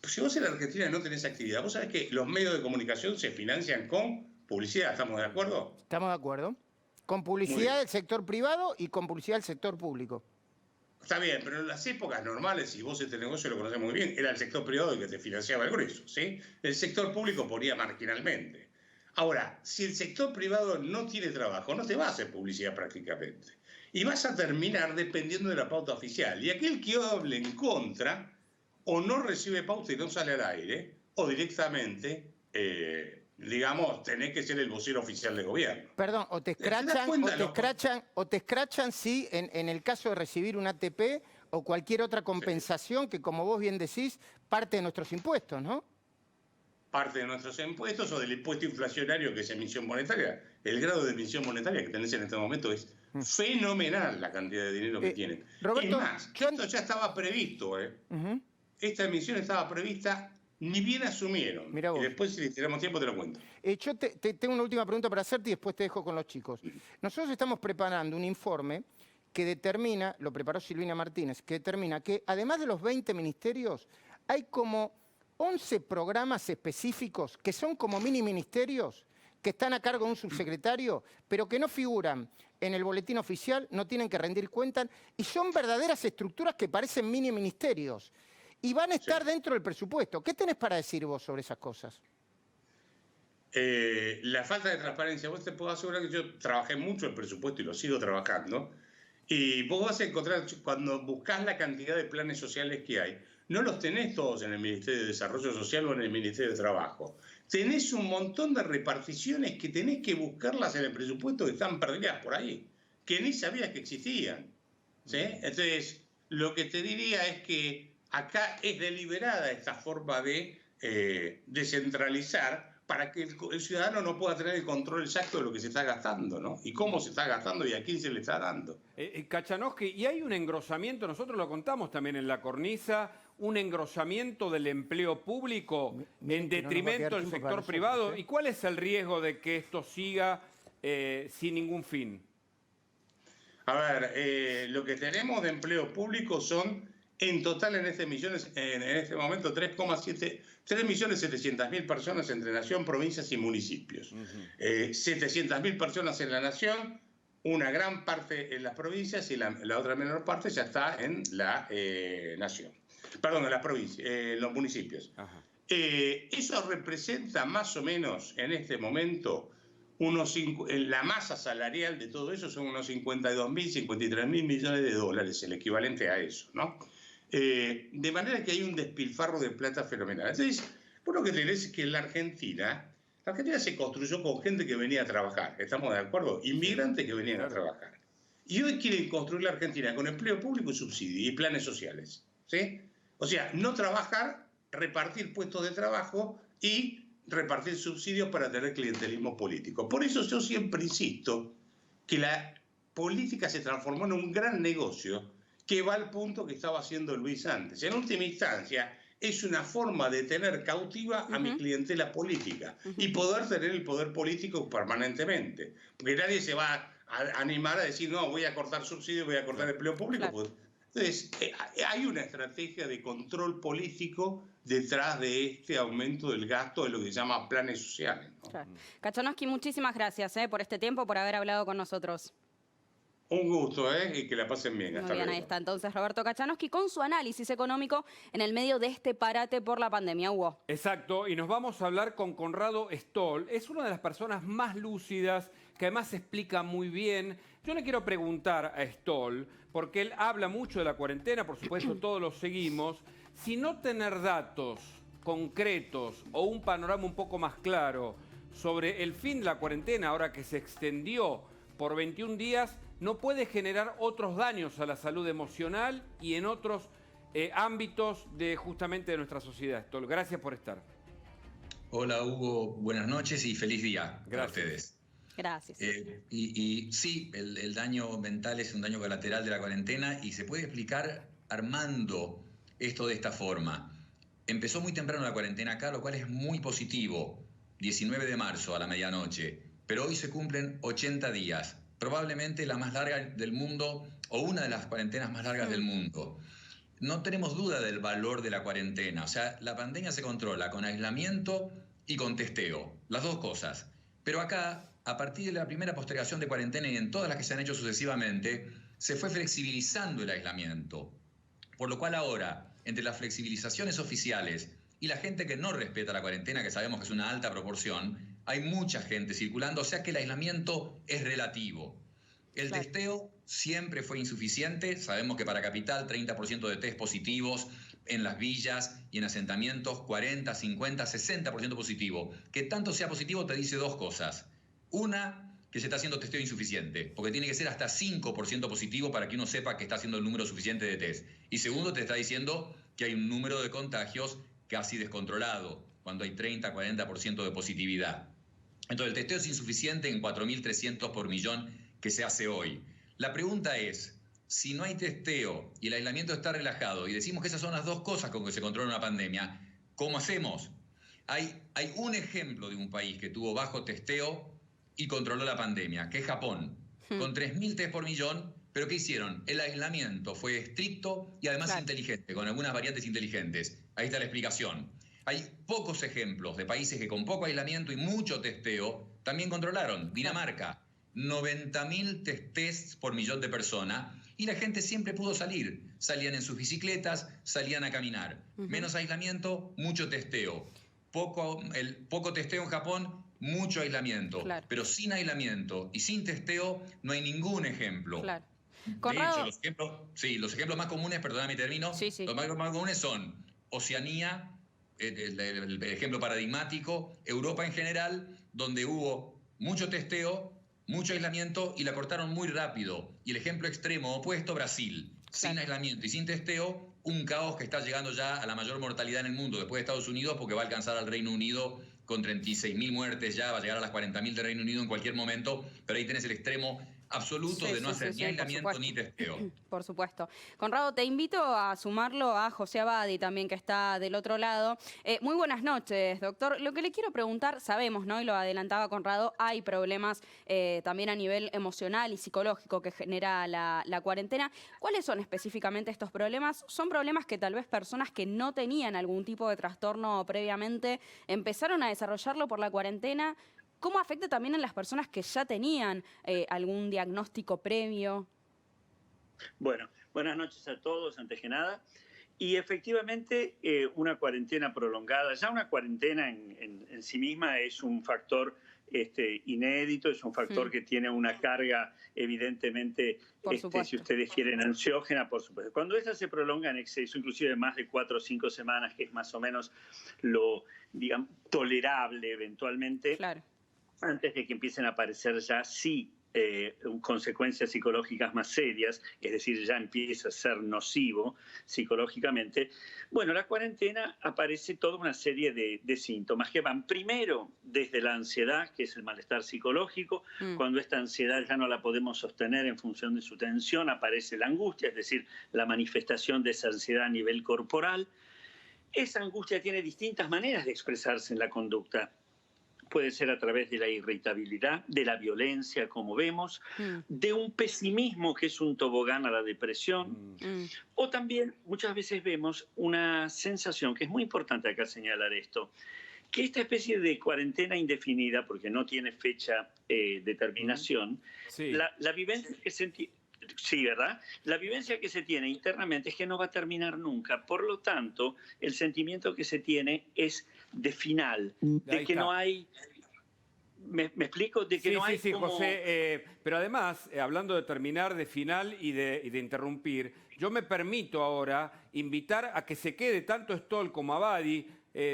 Si vos en la Argentina no tenés actividad, vos sabés que los medios de comunicación se financian con publicidad, ¿estamos de acuerdo? Estamos de acuerdo. Con publicidad del sector privado y con publicidad del sector público. Está bien, pero en las épocas normales, y vos este negocio lo conocés muy bien, era el sector privado el que te financiaba el grueso, ¿sí? El sector público ponía marginalmente. Ahora, si el sector privado no tiene trabajo, no te va a hacer publicidad prácticamente. Y vas a terminar dependiendo de la pauta oficial. Y aquel que hable en contra, o no recibe pauta y no sale al aire, o directamente... digamos, tenés que ser el vocero oficial del gobierno. Perdón, o te escrachan, sí, en el caso de recibir un ATP o cualquier otra compensación que, como vos bien decís, parte de nuestros impuestos, ¿no? parte de nuestros impuestos o del impuesto inflacionario que es emisión monetaria. El grado de emisión monetaria que tenés en este momento es fenomenal, la cantidad de dinero que tienen. Roberto, es más, esto ya estaba previsto. Esta emisión estaba prevista, ni bien asumieron. Mirá vos. Y después, si tenemos tiempo, te lo cuento. Yo tengo una última pregunta para hacerte y después te dejo con los chicos. Nosotros estamos preparando un informe que determina, lo preparó Silvina Martínez, que determina que además de los 20 ministerios, hay como 11 programas específicos que son como mini ministerios que están a cargo de un subsecretario, pero que no figuran en el boletín oficial, no tienen que rendir cuentas, y son verdaderas estructuras que parecen mini ministerios. Y van a estar dentro del presupuesto. ¿Qué tenés para decir vos sobre esas cosas? La falta de transparencia. Vos te puedo asegurar que yo trabajé mucho el presupuesto y lo sigo trabajando. Y vos vas a encontrar, cuando buscás la cantidad de planes sociales que hay, no los tenés todos en el Ministerio de Desarrollo Social o en el Ministerio de Trabajo. Tenés un montón de reparticiones que tenés que buscarlas en el presupuesto que están perdidas por ahí, que ni sabías que existían. ¿Sí? Entonces, lo que te diría es que acá es deliberada esta forma de descentralizar para que el ciudadano no pueda tener el control exacto de lo que se está gastando, ¿no? Y cómo se está gastando y a quién se le está dando. Kachanowski, y hay un engrosamiento, nosotros lo contamos también en La Cornisa, un engrosamiento del empleo público en detrimento del sector privado. ¿Y cuál es el riesgo de que esto siga sin ningún fin? A ver, lo que tenemos de empleo público son, en total en este momento, 3.700.000 personas entre nación, provincias y municipios. 700.000 personas en la nación, una gran parte en las provincias y la otra menor parte ya está en la nación. Perdón, en las provincias, en los municipios. Eso representa más o menos en este momento la masa salarial de todo eso son unos 52.000, 53.000 millones de dólares, el equivalente a eso, ¿no? De manera que hay un despilfarro de plata fenomenal. Entonces, vos lo que tenés es que la Argentina se construyó con gente que venía a trabajar, ¿estamos de acuerdo? Inmigrantes que venían a trabajar. Y hoy quieren construir la Argentina con empleo público y subsidio y planes sociales, ¿sí? O sea, no trabajar, repartir puestos de trabajo y repartir subsidios para tener clientelismo político. Por eso yo siempre insisto que la política se transformó en un gran negocio que va al punto que estaba haciendo Luis antes. En última instancia, es una forma de tener cautiva a mi clientela política y poder tener el poder político permanentemente. Porque nadie se va a animar a decir, no, voy a cortar subsidios, voy a cortar empleo público. Pues, entonces, hay una estrategia de control político detrás de este aumento del gasto de lo que se llama planes sociales, ¿no? Claro. Kachanowski, muchísimas gracias por este tiempo, por haber hablado con nosotros. Un gusto, y que la pasen bien. Hasta Muy bien, luego. ahí está entonces Roberto Kachanowski con su análisis económico en el medio de este parate por la pandemia, Hugo. Exacto, y nos vamos a hablar con Conrado Stoll. Es una de las personas más lúcidas, que además explica muy bien. Yo le quiero preguntar a Stoll, porque él habla mucho de la cuarentena, por supuesto todos lo seguimos, si no tener datos concretos o un panorama un poco más claro sobre el fin de la cuarentena, ahora que se extendió por 21 días, no puede generar otros daños a la salud emocional y en otros ámbitos justamente de nuestra sociedad. Stoll, gracias por estar. Hola Hugo, buenas noches y feliz día a ustedes. Gracias. Sí, el daño mental es un daño colateral de la cuarentena y se puede explicar armando esto de esta forma. Empezó muy temprano la cuarentena acá, lo cual es muy positivo, 19 de marzo a la medianoche, pero hoy se cumplen 80 días, probablemente la más larga del mundo o una de las cuarentenas más largas del mundo. No tenemos duda del valor de la cuarentena, o sea, la pandemia se controla con aislamiento y con testeo, las dos cosas. Pero acá, a partir de la primera postergación de cuarentena y en todas las que se han hecho sucesivamente, se fue flexibilizando el aislamiento. Por lo cual ahora, entre las flexibilizaciones oficiales y la gente que no respeta la cuarentena, que sabemos que es una alta proporción, hay mucha gente circulando, o sea que el aislamiento es relativo. El testeo siempre fue insuficiente, sabemos que para Capital 30% de test positivos, en las villas y en asentamientos 40, 50, 60% positivo. Que tanto sea positivo te dice dos cosas. Una, que se está haciendo testeo insuficiente, porque tiene que ser hasta 5% positivo para que uno sepa que está haciendo el número suficiente de test. Y segundo, te está diciendo que hay un número de contagios casi descontrolado. cuando hay 30, 40% de positividad. Entonces, el testeo es insuficiente en 4.300 por millón que se hace hoy. La pregunta es, si no hay testeo y el aislamiento está relajado, y decimos que esas son las dos cosas con que se controla una pandemia, ¿cómo hacemos? Hay un ejemplo de un país que tuvo bajo testeo y controló la pandemia, que es Japón, con 3.000 test por millón, pero ¿qué hicieron? El aislamiento fue estricto y además inteligente, con algunas variantes inteligentes. Ahí está la explicación. Hay pocos ejemplos de países que con poco aislamiento y mucho testeo también controlaron. Dinamarca, 90.000 tests por millón de personas y la gente siempre pudo salir. Salían en sus bicicletas, salían a caminar. Menos aislamiento, mucho testeo. Poco testeo en Japón, mucho aislamiento. Pero sin aislamiento y sin testeo no hay ningún ejemplo. De hecho, los ejemplos más comunes, perdóname, termino, los más comunes son Oceanía, el ejemplo paradigmático, Europa en general, donde hubo mucho testeo, mucho aislamiento y la cortaron muy rápido. Y el ejemplo extremo opuesto, Brasil, sin aislamiento y sin testeo, un caos que está llegando ya a la mayor mortalidad en el mundo, después de Estados Unidos, porque va a alcanzar al Reino Unido con 36.000 muertes ya, va a llegar a las 40.000 del Reino Unido en cualquier momento, pero ahí tenés el extremo absoluto de no hacer ni aislamiento ni testeo. Por supuesto. Conrado, te invito a sumarlo a José Abadi también, que está del otro lado. Muy buenas noches, doctor. Lo que le quiero preguntar, sabemos, ¿no? Y lo adelantaba Conrado, hay problemas también a nivel emocional y psicológico que genera la cuarentena. ¿Cuáles son específicamente estos problemas? ¿Son problemas que tal vez personas que no tenían algún tipo de trastorno previamente empezaron a desarrollarlo por la cuarentena? ¿Cómo afecta también en las personas que ya tenían algún diagnóstico previo? Bueno, buenas noches a todos, antes que nada. Y efectivamente, una cuarentena prolongada, ya una cuarentena en sí misma es un factor inédito, es un factor que tiene una carga evidentemente, si ustedes quieren, ansiógena, por supuesto. Cuando esta se prolonga en exceso, inclusive más de 4 o 5 semanas, que es más o menos lo, digamos, tolerable eventualmente, antes de que empiecen a aparecer ya consecuencias psicológicas más serias, es decir, ya empieza a ser nocivo psicológicamente, bueno, la cuarentena aparece toda una serie de síntomas que van primero desde la ansiedad, que es el malestar psicológico. Cuando esta ansiedad ya no la podemos sostener en función de su tensión, aparece la angustia, es decir, la manifestación de esa ansiedad a nivel corporal. Esa angustia tiene distintas maneras de expresarse en la conducta. Puede ser a través de la irritabilidad, de la violencia, como vemos, de un pesimismo que es un tobogán a la depresión, o también muchas veces vemos una sensación, que es muy importante acá señalar esto, que esta especie de cuarentena indefinida, porque no tiene fecha de terminación, la vivencia que se ¿verdad? La vivencia que se tiene internamente es que no va a terminar nunca. Por lo tanto, el sentimiento que se tiene es de final, de que no hay... ¿Me explico? De que no hay como... José, pero además, hablando de terminar, de final y de interrumpir, yo me permito ahora invitar a que se quede tanto Stoll como Abadi,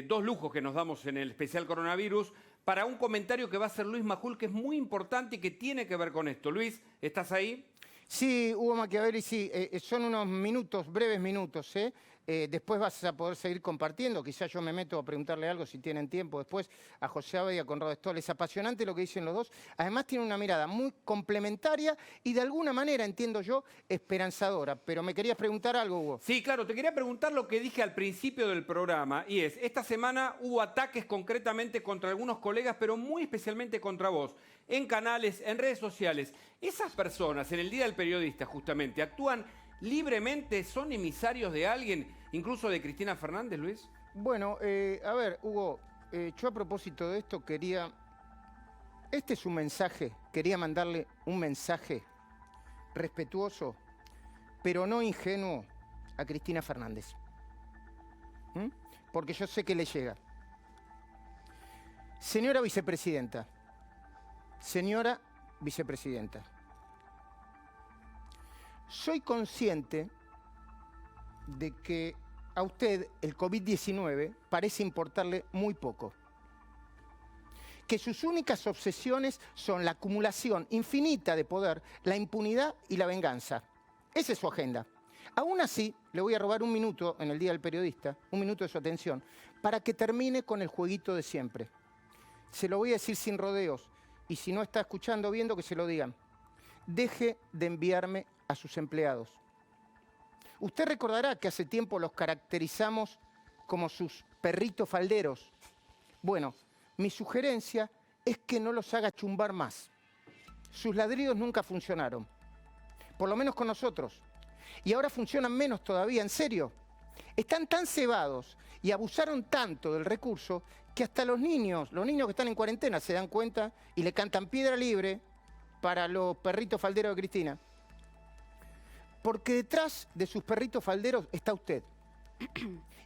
dos lujos que nos damos en el especial coronavirus, para un comentario que va a hacer Luis Majul, que es muy importante y que tiene que ver con esto. Luis, ¿estás ahí? Sí, Hugo Machiavelli, sí. Son unos minutos, breves minutos, después vas a poder seguir compartiendo. Quizás yo me meto a preguntarle algo, si tienen tiempo, después a José Abadi y a Conrado Stoll. Es apasionante lo que dicen los dos. Además tiene una mirada muy complementaria y de alguna manera, entiendo yo, esperanzadora. Pero me querías preguntar algo, Hugo. Sí, claro. Te quería preguntar lo que dije al principio del programa. Y es, esta semana hubo ataques concretamente contra algunos colegas, pero muy especialmente contra vos. En canales, en redes sociales. Esas personas, en el Día del Periodista, justamente, ¿actúan libremente? ¿Son emisarios de alguien, incluso de Cristina Fernández, Luis? Bueno, a ver, Hugo, yo a propósito de esto quería... Este es un mensaje, quería mandarle un mensaje respetuoso, pero no ingenuo, a Cristina Fernández. Porque yo sé que le llega. Señora vicepresidenta, soy consciente de que a usted el COVID-19 parece importarle muy poco. Que sus únicas obsesiones son la acumulación infinita de poder, la impunidad y la venganza. Esa es su agenda. Aún así, le voy a robar un minuto en el Día del Periodista, un minuto de su atención, para que termine con el jueguito de siempre. Se lo voy a decir sin rodeos, y si no está escuchando o viendo, que se lo digan. Deje de enviarme a sus empleados. Usted recordará que hace tiempo los caracterizamos como sus perritos falderos. Bueno, mi sugerencia es que no los haga chumbar más. Sus ladridos nunca funcionaron, por lo menos con nosotros. Y ahora funcionan menos todavía, en serio. Están tan cebados y abusaron tanto del recurso que hasta los niños que están en cuarentena se dan cuenta y le cantan piedra libre para los perritos falderos de Cristina. Porque detrás de sus perritos falderos está usted.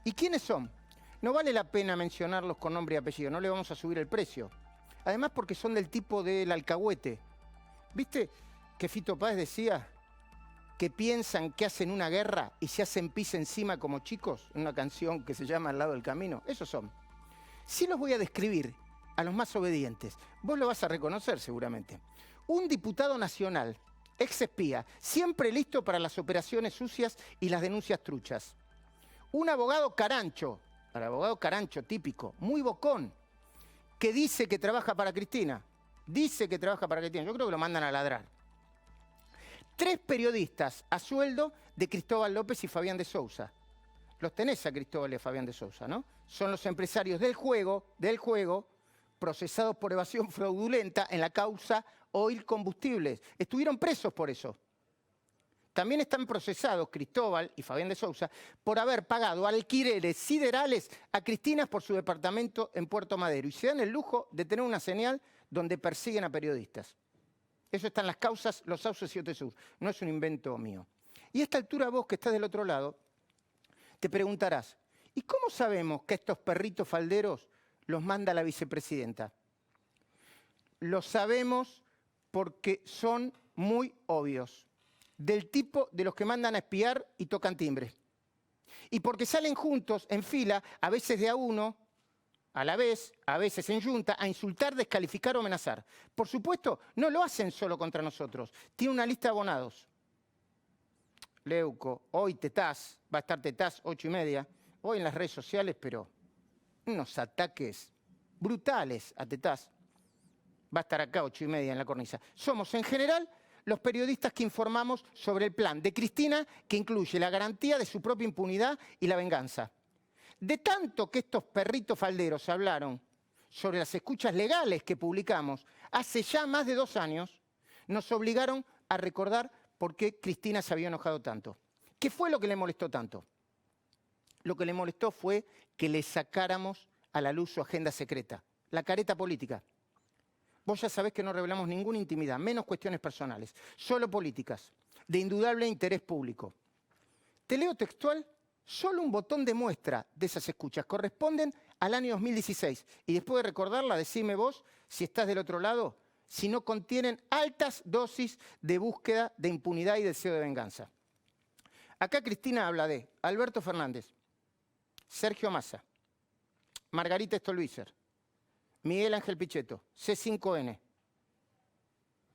¿Y quiénes son? No vale la pena mencionarlos con nombre y apellido, no le vamos a subir el precio. Además porque son del tipo del alcahuete. ¿Viste que Fito Páez decía que piensan que hacen una guerra y se hacen pis encima como chicos? Una canción que se llama Al lado del camino. Esos son. Sí los voy a describir a los más obedientes. Vos lo vas a reconocer seguramente. Un diputado nacional, ex espía, siempre listo para las operaciones sucias y las denuncias truchas. Un abogado carancho, el abogado carancho típico, muy bocón, que dice que trabaja para Cristina. Dice que trabaja para Cristina. Yo creo que lo mandan a ladrar. 3 periodistas a sueldo de Cristóbal López y Fabián de Sousa. Los tenés a Cristóbal y a Fabián de Sousa, ¿no? Son los empresarios del juego, procesados por evasión fraudulenta en la causa Oil Combustibles. Estuvieron presos por eso. También están procesados Cristóbal y Fabián de Sousa por haber pagado alquileres siderales a Cristina por su departamento en Puerto Madero. Y se dan el lujo de tener una señal donde persiguen a periodistas. Eso está en las causas, los sauces y Otesur. No es un invento mío. Y a esta altura vos que estás del otro lado, te preguntarás, ¿y cómo sabemos que estos perritos falderos los manda la vicepresidenta? Lo sabemos porque son muy obvios. Del tipo de los que mandan a espiar y tocan timbre. Y porque salen juntos, en fila, a veces de a uno, a la vez, a veces en yunta, a insultar, descalificar o amenazar. Por supuesto, no lo hacen solo contra nosotros. Tiene una lista de abonados. Leuco, hoy Tetaz, va a estar Tetaz 8:30, hoy en las redes sociales, pero unos ataques brutales a Tetaz. Va a estar acá 8:30 en la cornisa. Somos en general los periodistas que informamos sobre el plan de Cristina, que incluye la garantía de su propia impunidad y la venganza. De tanto que estos perritos falderos hablaron sobre las escuchas legales que publicamos hace ya más de 2 años, nos obligaron a recordar por qué Cristina se había enojado tanto. ¿Qué fue lo que le molestó tanto? Lo que le molestó fue que le sacáramos a la luz su agenda secreta, la careta política. Vos ya sabés que no revelamos ninguna intimidad, menos cuestiones personales, solo políticas, de indudable interés público. Te leo textual, solo un botón de muestra de esas escuchas corresponden al año 2016. Y después de recordarla, decime vos, si estás del otro lado, si no contienen altas dosis de búsqueda de impunidad y deseo de venganza. Acá Cristina habla de Alberto Fernández, Sergio Massa, Margarita Stolbizer, Miguel Ángel Pichetto, C5N,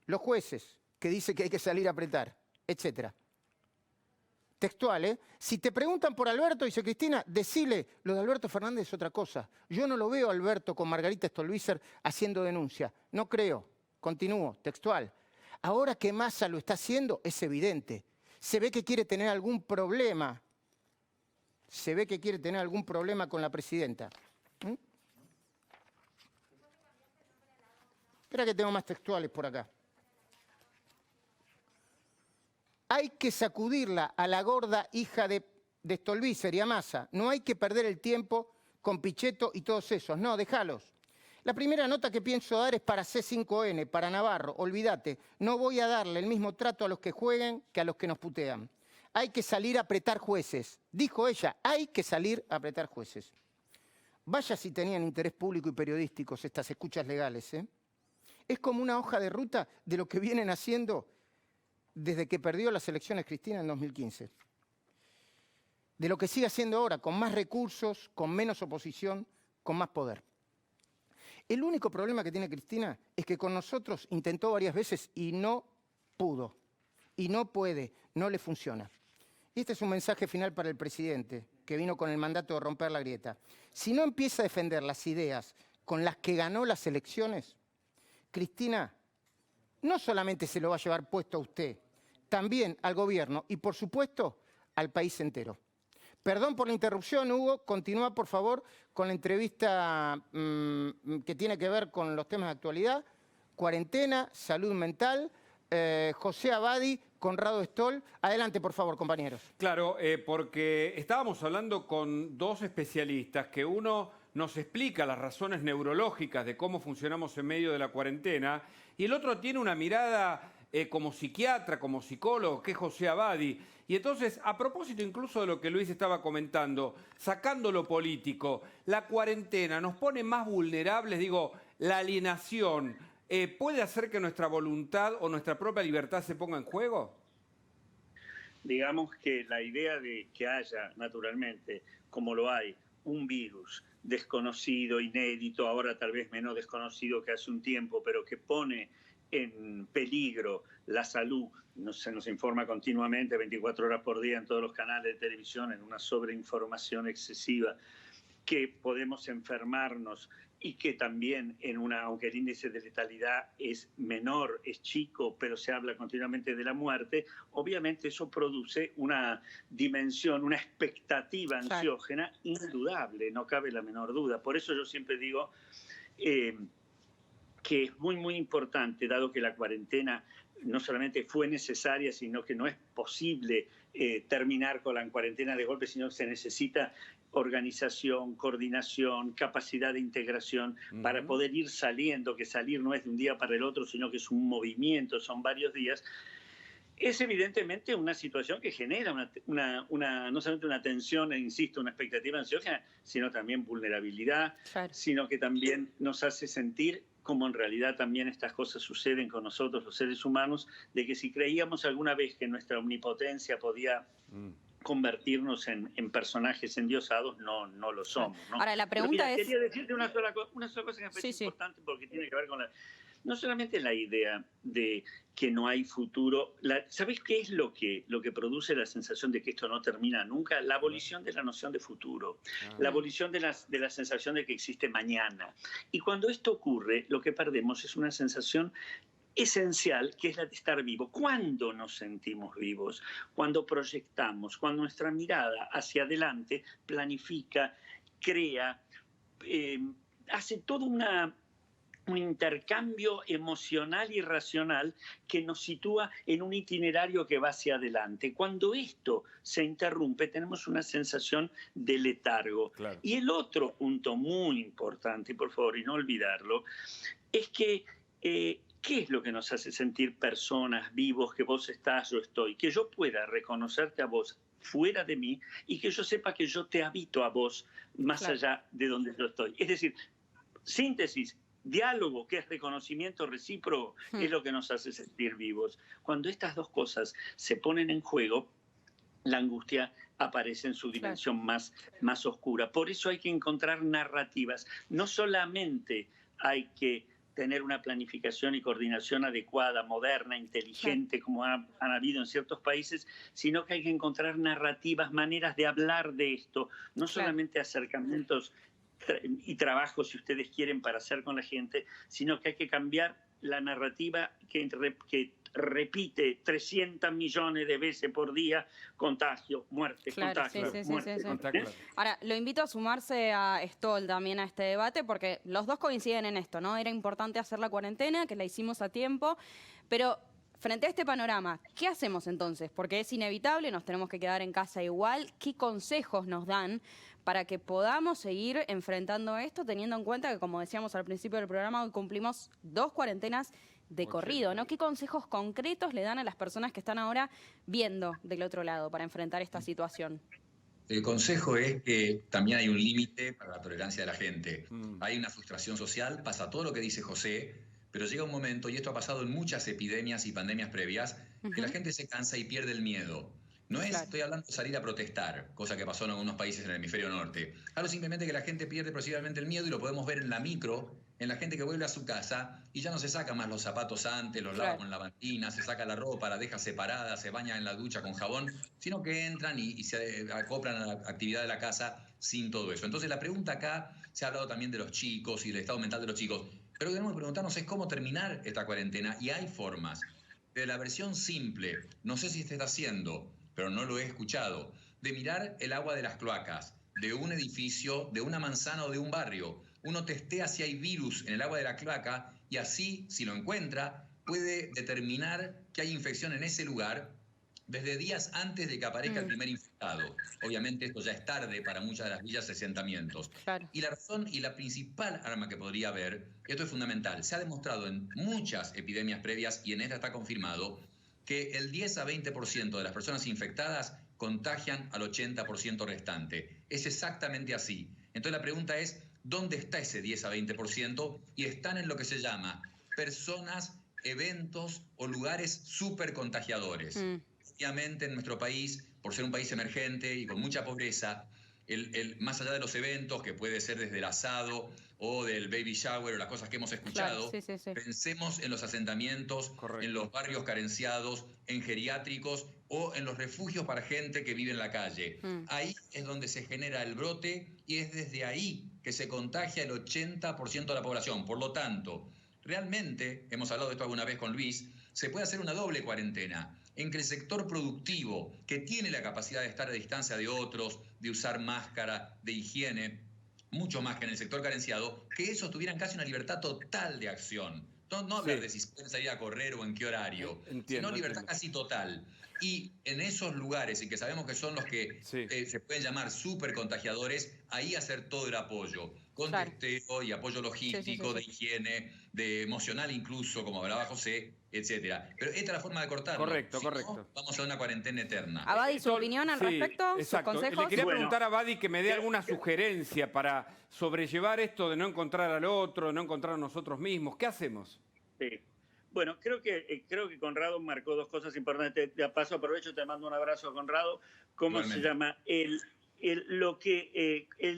los jueces, que dice que hay que salir a apretar, etc. Textual, ¿eh? Si te preguntan por Alberto, dice Cristina, decile, lo de Alberto Fernández es otra cosa. Yo no lo veo a Alberto con Margarita Stolbizer haciendo denuncia. No creo. Continúo, textual. Ahora que Massa lo está haciendo, es evidente. Se ve que quiere tener algún problema. Se ve que quiere tener algún problema con la presidenta. Espera que tengo más textuales por acá. Hay que sacudirla a la gorda hija de Stolbizer y a Massa. No hay que perder el tiempo con Pichetto y todos esos. No, déjalos. La primera nota que pienso dar es para C5N, para Navarro. Olvídate, no voy a darle el mismo trato a los que jueguen que a los que nos putean. Hay que salir a apretar jueces. Dijo ella, hay que salir a apretar jueces. Vaya si tenían interés público y periodísticos estas escuchas legales, ¿eh? Es como una hoja de ruta de lo que vienen haciendo desde que perdió las elecciones Cristina en 2015. De lo que sigue haciendo ahora, con más recursos, con menos oposición, con más poder. El único problema que tiene Cristina es que con nosotros intentó varias veces y no pudo. Y no puede, no le funciona. y este es un mensaje final para el presidente, que vino con el mandato de romper la grieta. Si no empieza a defender las ideas con las que ganó las elecciones, Cristina no solamente se lo va a llevar puesto a usted, también al gobierno y, por supuesto, al país entero. Perdón por la interrupción, Hugo. Continúa, por favor, con la entrevista que tiene que ver con los temas de actualidad. Cuarentena, salud mental, José Abadi, Conrado Stoll. Adelante, por favor, compañeros. Claro, porque estábamos hablando con dos especialistas, que uno nos explica las razones neurológicas de cómo funcionamos en medio de la cuarentena, y el otro tiene una mirada como psiquiatra, como psicólogo, que es José Abadi. Y entonces, a propósito incluso de lo que Luis estaba comentando, sacando lo político, la cuarentena nos pone más vulnerables, digo, la alienación, ¿puede hacer que nuestra voluntad o nuestra propia libertad se ponga en juego? Digamos que la idea de que haya, naturalmente, como lo hay, un virus desconocido, inédito, ahora tal vez menos desconocido que hace un tiempo, pero que pone en peligro la salud, se nos informa continuamente, 24 horas por día en todos los canales de televisión, en una sobreinformación excesiva, que podemos enfermarnos y que también aunque el índice de letalidad es menor, es chico, pero se habla continuamente de la muerte, obviamente eso produce una dimensión, una expectativa ansiógena indudable, no cabe la menor duda. Por eso yo siempre digo que es muy, muy importante, dado que la cuarentena no solamente fue necesaria, sino que no es posible terminar con la cuarentena de golpe, sino que se necesita organización, coordinación, capacidad de integración para poder ir saliendo, que salir no es de un día para el otro, sino que es un movimiento, son varios días. Es evidentemente una situación que genera no solamente una tensión, insisto, una expectativa ansiógena, sino también vulnerabilidad, sino que también nos hace sentir como en realidad también estas cosas suceden con nosotros los seres humanos, de que si creíamos alguna vez que nuestra omnipotencia podía convertirnos en personajes endiosados, no lo somos, ¿no? Ahora, la pregunta es... Quería decirte una sola cosa que me parece importante porque tiene que ver con no solamente la idea de que no hay futuro. ¿Sabés qué es lo que produce la sensación de que esto no termina nunca? La abolición de la noción de futuro, la abolición de la sensación de que existe mañana. Y cuando esto ocurre, lo que perdemos es una sensación esencial, que es la de estar vivo. ¿Cuándo nos sentimos vivos? Cuando proyectamos, cuando nuestra mirada hacia adelante planifica, crea, hace todo un intercambio emocional y racional que nos sitúa en un itinerario que va hacia adelante. Cuando esto se interrumpe, tenemos una sensación de letargo. Claro. Y el otro punto muy importante, por favor, y no olvidarlo, es que ¿qué es lo que nos hace sentir personas, vivos, que vos estás, yo estoy? Que yo pueda reconocerte a vos fuera de mí y que yo sepa que yo te habito a vos más allá de donde yo estoy. Es decir, síntesis, diálogo, que es reconocimiento recíproco, es lo que nos hace sentir vivos. Cuando estas dos cosas se ponen en juego, la angustia aparece en su dimensión más oscura. Por eso hay que encontrar narrativas. No solamente hay que tener una planificación y coordinación adecuada, moderna, inteligente, como han habido en ciertos países, sino que hay que encontrar narrativas, maneras de hablar de esto, no solamente acercamientos y trabajos, si ustedes quieren, para hacer con la gente, sino que hay que cambiar la narrativa que repite 300 millones de veces por día: contagio, muerte, contagio, muerte. Ahora, lo invito a sumarse a Stoll también a este debate, porque los dos coinciden en esto, ¿no? Era importante hacer la cuarentena, que la hicimos a tiempo, pero frente a este panorama, ¿qué hacemos entonces? Porque es inevitable, nos tenemos que quedar en casa igual. ¿Qué consejos nos dan para que podamos seguir enfrentando esto, teniendo en cuenta que, como decíamos al principio del programa, hoy cumplimos 2 cuarentenas de corrido, ¿no? ¿Qué consejos concretos le dan a las personas que están ahora viendo del otro lado para enfrentar esta situación? El consejo es que también hay un límite para la tolerancia de la gente. Hay una frustración social, pasa todo lo que dice José, pero llega un momento, y esto ha pasado en muchas epidemias y pandemias previas, que la gente se cansa y pierde el miedo. No es, Claro. estoy hablando de salir a protestar, cosa que pasó en algunos países en el hemisferio norte. Hablo simplemente que la gente pierde progresivamente el miedo y lo podemos ver en la micro, en la gente que vuelve a su casa y ya no se saca más los zapatos antes, los lava Claro. con lavandina, se saca la ropa, la deja separada, se baña en la ducha con jabón, sino que entran y se acoplan a la actividad de la casa sin todo eso. Entonces la pregunta acá, se ha hablado también de los chicos y del estado mental de los chicos, pero lo que tenemos que preguntarnos es cómo terminar esta cuarentena y hay formas. De la versión simple, no sé si se está haciendo, pero no lo he escuchado, de mirar el agua de las cloacas, de un edificio, de una manzana o de un barrio. Uno testea si hay virus en el agua de la cloaca y así, si lo encuentra, puede determinar que hay infección en ese lugar desde días antes de que aparezca el primer infectado. Obviamente esto ya es tarde para muchas de las villas y asentamientos. Claro. Y la razón y la principal arma que podría haber, esto es fundamental, se ha demostrado en muchas epidemias previas y en esta está confirmado, que el 10 a 20% de las personas infectadas contagian al 80% restante. Es exactamente así. Entonces la pregunta es, ¿dónde está ese 10 a 20%? Y están en lo que se llama personas, eventos o lugares súper contagiadores. Obviamente en nuestro país, por ser un país emergente y con mucha pobreza, más allá de los eventos, que puede ser desde el asado o del baby shower o las cosas que hemos escuchado, Claro, sí. pensemos en los asentamientos, en los barrios carenciados, en geriátricos o en los refugios para gente que vive en la calle. Ahí es donde se genera el brote y es desde ahí que se contagia el 80% de la población. Por lo tanto, realmente, hemos hablado de esto alguna vez con Luis, se puede hacer una doble cuarentena en que el sector productivo, que tiene la capacidad de estar a distancia de otros, de usar máscara, de higiene, mucho más que en el sector carenciado, que esos tuvieran casi una libertad total de acción. No hablar de si pueden salir a correr o en qué horario, sino libertad casi total. Y en esos lugares, y que sabemos que son los que se pueden llamar súper contagiadores, ahí hacer todo el apoyo, con testeo y apoyo logístico, de higiene, de emocional incluso, como hablaba José, etcétera. Pero esta es la forma de cortarlo. Correcto, Si correcto. no, vamos a una cuarentena eterna. Abadi, ¿su opinión al respecto? ¿Sus Exacto. consejos? Le quería preguntar a Abadi que me dé alguna sugerencia para sobrellevar esto de no encontrar al otro, de no encontrar a nosotros mismos. ¿Qué hacemos? Sí. Bueno, creo que Conrado marcó dos cosas importantes. De paso, aprovecho, te mando un abrazo, Conrado. ¿Cómo se llama? El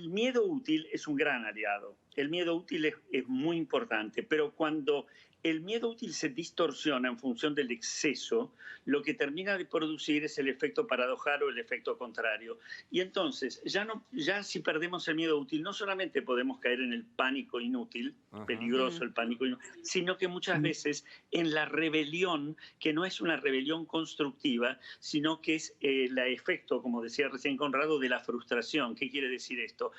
miedo útil es un gran aliado. El miedo útil es muy importante, pero cuando el miedo útil se distorsiona en función del exceso, lo que termina de producir es el efecto paradojal o el efecto contrario. Y entonces, ya si perdemos el miedo útil, no solamente podemos caer en el pánico inútil, peligroso el pánico inútil, sino que muchas veces en la rebelión, que no es una rebelión constructiva, sino que es el efecto, como decía recién Conrado, de la frustración. ¿Qué quiere decir esto?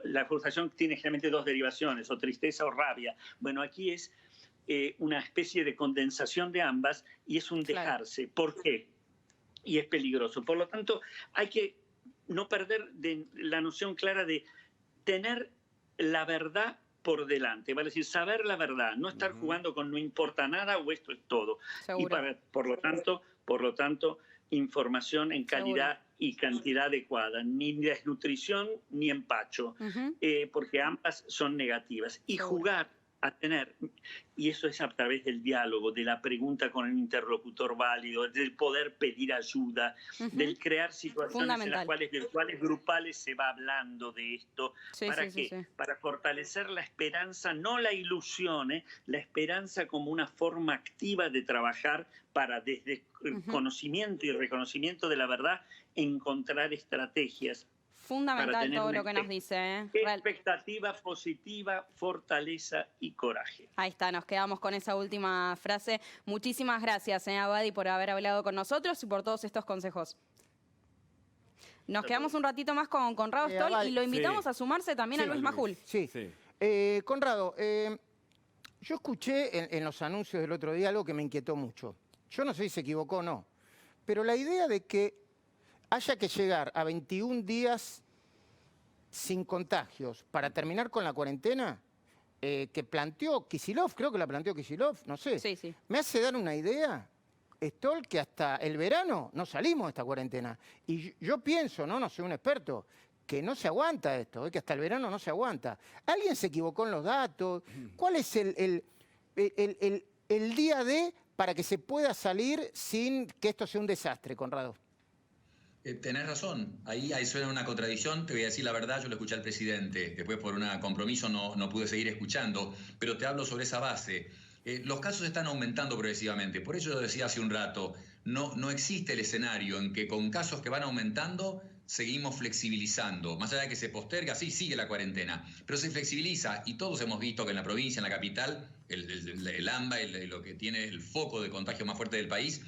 La frustración tiene generalmente dos derivaciones, o tristeza o rabia. Bueno, aquí es una especie de condensación de ambas y es un dejarse. ¿Por qué? Y es peligroso. Por lo tanto, hay que no perder la noción clara de tener la verdad por delante, vale decir, saber la verdad, no estar jugando con no importa nada o esto es todo. Seguro. Y por lo tanto, información en calidad y cantidad adecuada, ni desnutrición ni empacho, porque ambas son negativas. Y jugar a tener, y eso es a través del diálogo, de la pregunta con el interlocutor válido, del poder pedir ayuda, del crear situaciones en las cuales virtuales, grupales se va hablando de esto. ¿Para qué? Para fortalecer la esperanza, no la ilusión, la esperanza como una forma activa de trabajar para desde el conocimiento y reconocimiento de la verdad encontrar estrategias. Fundamental todo lo que nos dice. Expectativa positiva, fortaleza y coraje. Ahí está, nos quedamos con esa última frase. Muchísimas gracias, Abadi, por haber hablado con nosotros y por todos estos consejos. Nos quedamos un ratito más con Conrado Stoll y lo invitamos a sumarse también a Luis Majul. Conrado, yo escuché en los anuncios del otro día algo que me inquietó mucho. Yo no sé si se equivocó o no, pero la idea de que haya que llegar a 21 días sin contagios para terminar con la cuarentena que planteó Kicillof, creo que la planteó Kicillof, no sé. Me hace dar una idea, Stoll, que hasta el verano no salimos de esta cuarentena. Y yo pienso, no soy un experto, que no se aguanta esto, que hasta el verano no se aguanta. ¿Alguien se equivocó en los datos? ¿Cuál es el día D para que se pueda salir sin que esto sea un desastre, Conrado? Tenés razón, ahí suena una contradicción, te voy a decir la verdad, yo lo escuché al presidente, después por un compromiso no pude seguir escuchando, pero te hablo sobre esa base. Los casos están aumentando progresivamente, por eso yo decía hace un rato, no existe el escenario en que con casos que van aumentando seguimos flexibilizando, más allá de que se posterga, sí, sigue la cuarentena, pero se flexibiliza y todos hemos visto que en la provincia, en la capital, el AMBA, lo que tiene el foco de contagio más fuerte del país,